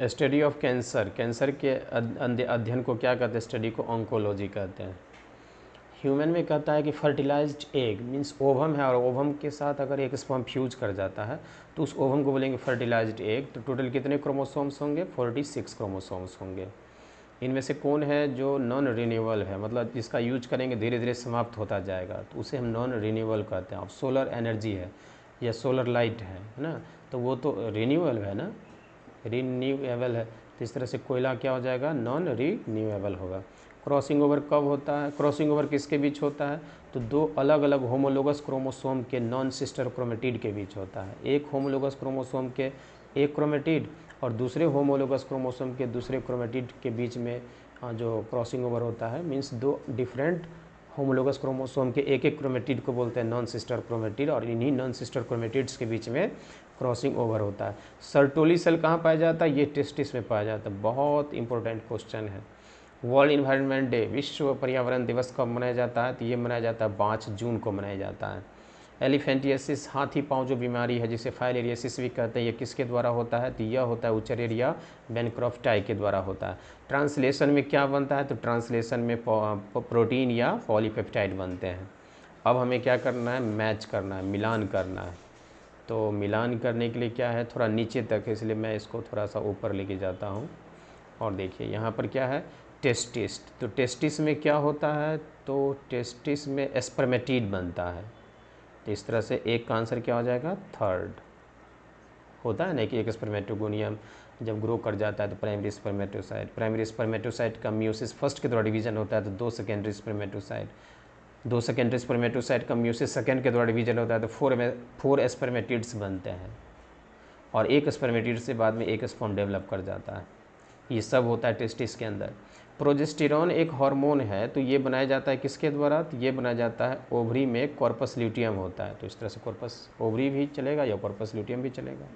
स्टडी ऑफ कैंसर, कैंसर के अध्ययन को क्या कहते हैं, स्टडी को ऑन्कोलॉजी कहते हैं। ह्यूमन में कहता है कि फर्टिलाइज्ड एग मीन्स ओवम है और ओवम के साथ अगर एक स्पर्म फ्यूज कर जाता है तो उस ओवम को बोलेंगे फर्टिलाइज्ड एग। तो टोटल कितने क्रोमोसोम्स होंगे, 46 क्रोमोसोम्स होंगे। इनमें से कौन है जो नॉन रिन्यूएबल है, मतलब जिसका यूज करेंगे धीरे धीरे समाप्त होता जाएगा, तो उसे हम नॉन रिन्यूएबल कहते हैं। अब सोलर एनर्जी है या सोलर लाइट है ना, तो वो तो रिन्यूएबल है ना, रिन्यूएबल है, तो इस तरह से कोयला क्या हो जाएगा, नॉन रिन्यूएबल होगा। क्रॉसिंग ओवर कब होता है, क्रॉसिंग ओवर किसके बीच होता है, तो दो अलग अलग होमोलोगस क्रोमोसोम के नॉन सिस्टर क्रोमेटिड के बीच होता है। एक होमोलोगस क्रोमोसोम के एक क्रोमेटिड और दूसरे होमोलोगस क्रोमोसोम के दूसरे क्रोमेटिड के बीच में जो क्रॉसिंग ओवर होता है, मीन्स दो डिफरेंट होमोलोगस क्रोमोसोम के एक एक क्रोमेटिड को बोलते हैं नॉन सिस्टर क्रोमेटिड, और इन्हीं नॉन सिस्टर क्रोमेटिड्स के बीच में क्रॉसिंग ओवर होता है। सर्टोली सेल कहाँ पाया जाता है, ये टेस्टिस में पाया जाता है। बहुत इंपॉर्टेंट क्वेश्चन है। वर्ल्ड इन्वायरमेंट डे, विश्व पर्यावरण दिवस कब मनाया जाता है, तो ये मनाया जाता है 5 जून को मनाया जाता है। एलिफेंटियासिस, हाथी पाँव जो बीमारी है जिसे फाइलेरियासिस भी कहते हैं, ये किसके द्वारा होता है, तो यह होता है उचरेरिया बेनक्रॉफ्टाई के द्वारा होता है। ट्रांसलेशन में क्या बनता है, तो ट्रांसलेशन में प्रोटीन या पॉलीपेप्टाइड बनते हैं। अब हमें क्या करना है, मैच करना है, मिलान करना है। तो मिलान करने के लिए क्या है, थोड़ा नीचे तक है, इसलिए मैं इसको थोड़ा सा ऊपर लेके जाता हूँ। और देखिए यहाँ पर क्या है, टेस्टिस। तो टेस्टिस में क्या होता है, तो टेस्टिस में स्पर्मेटिड बनता है, तो इस तरह से एक का आंसर क्या हो जाएगा, थर्ड। होता है ना कि एक स्पर्मेटोगोनियम जब ग्रो कर जाता है तो प्राइमरी स्पर्मेटोसाइट का मियोसिस फर्स्ट के द्वारा डिवीजन होता है, तो 2 सेकेंडरी स्पर्मेटोसाइट। 2 सेकेंडरी स्पर्मेटोसाइट का म्यूसिस सेकेंड के द्वारा डिवीजन होता है तो 4 स्पर्मेटिड्स बनते हैं और एक स्पर्मेटिड से बाद में एक स्पर्म डेवलप कर जाता है। ये सब होता है टेस्टिस के अंदर। प्रोजेस्टेरॉन एक हार्मोन है, तो ये बनाया जाता है किसके द्वारा? तो ये बनाया जाता है ओवरी में कॉर्पस ल्यूटियम होता है, तो इस तरह से कॉर्पस ओवरी भी चलेगा या कॉर्पस ल्यूटियम भी चलेगा।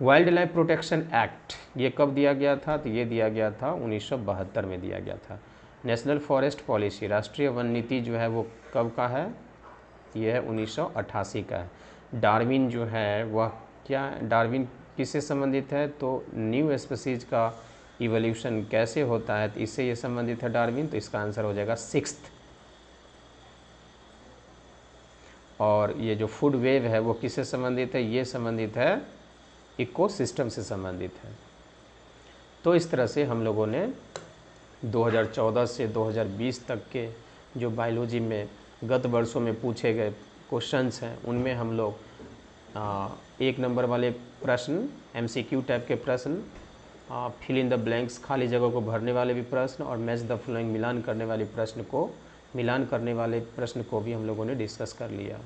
वाइल्ड लाइफ प्रोटेक्शन एक्ट ये कब दिया गया था? तो ये दिया गया था 1972 में दिया गया था। नेशनल फॉरेस्ट पॉलिसी राष्ट्रीय वन नीति जो है वो कब का है? ये है 1988 का है। डार्विन जो है वह क्या, डार्विन किससे संबंधित है? तो न्यू स्पीसीज का इवोल्यूशन कैसे होता है, तो इससे ये संबंधित है डार्विन, तो इसका आंसर हो जाएगा 6th। और ये जो फूड वेव है वो किससे संबंधित है? ये संबंधित है इकोसिस्टम से संबंधित है। तो इस तरह से हम लोगों ने 2014 से 2020 तक के जो बायोलॉजी में गत वर्षों में पूछे गए क्वेश्चंस हैं उनमें हम लोग 1 नंबर वाले प्रश्न, MCQ टाइप के प्रश्न, फिल इन द ब्लैंक्स खाली जगह को भरने वाले भी प्रश्न और मैच द फॉलोइंग मिलान करने वाले प्रश्न को भी हम लोगों ने डिस्कस कर लिया।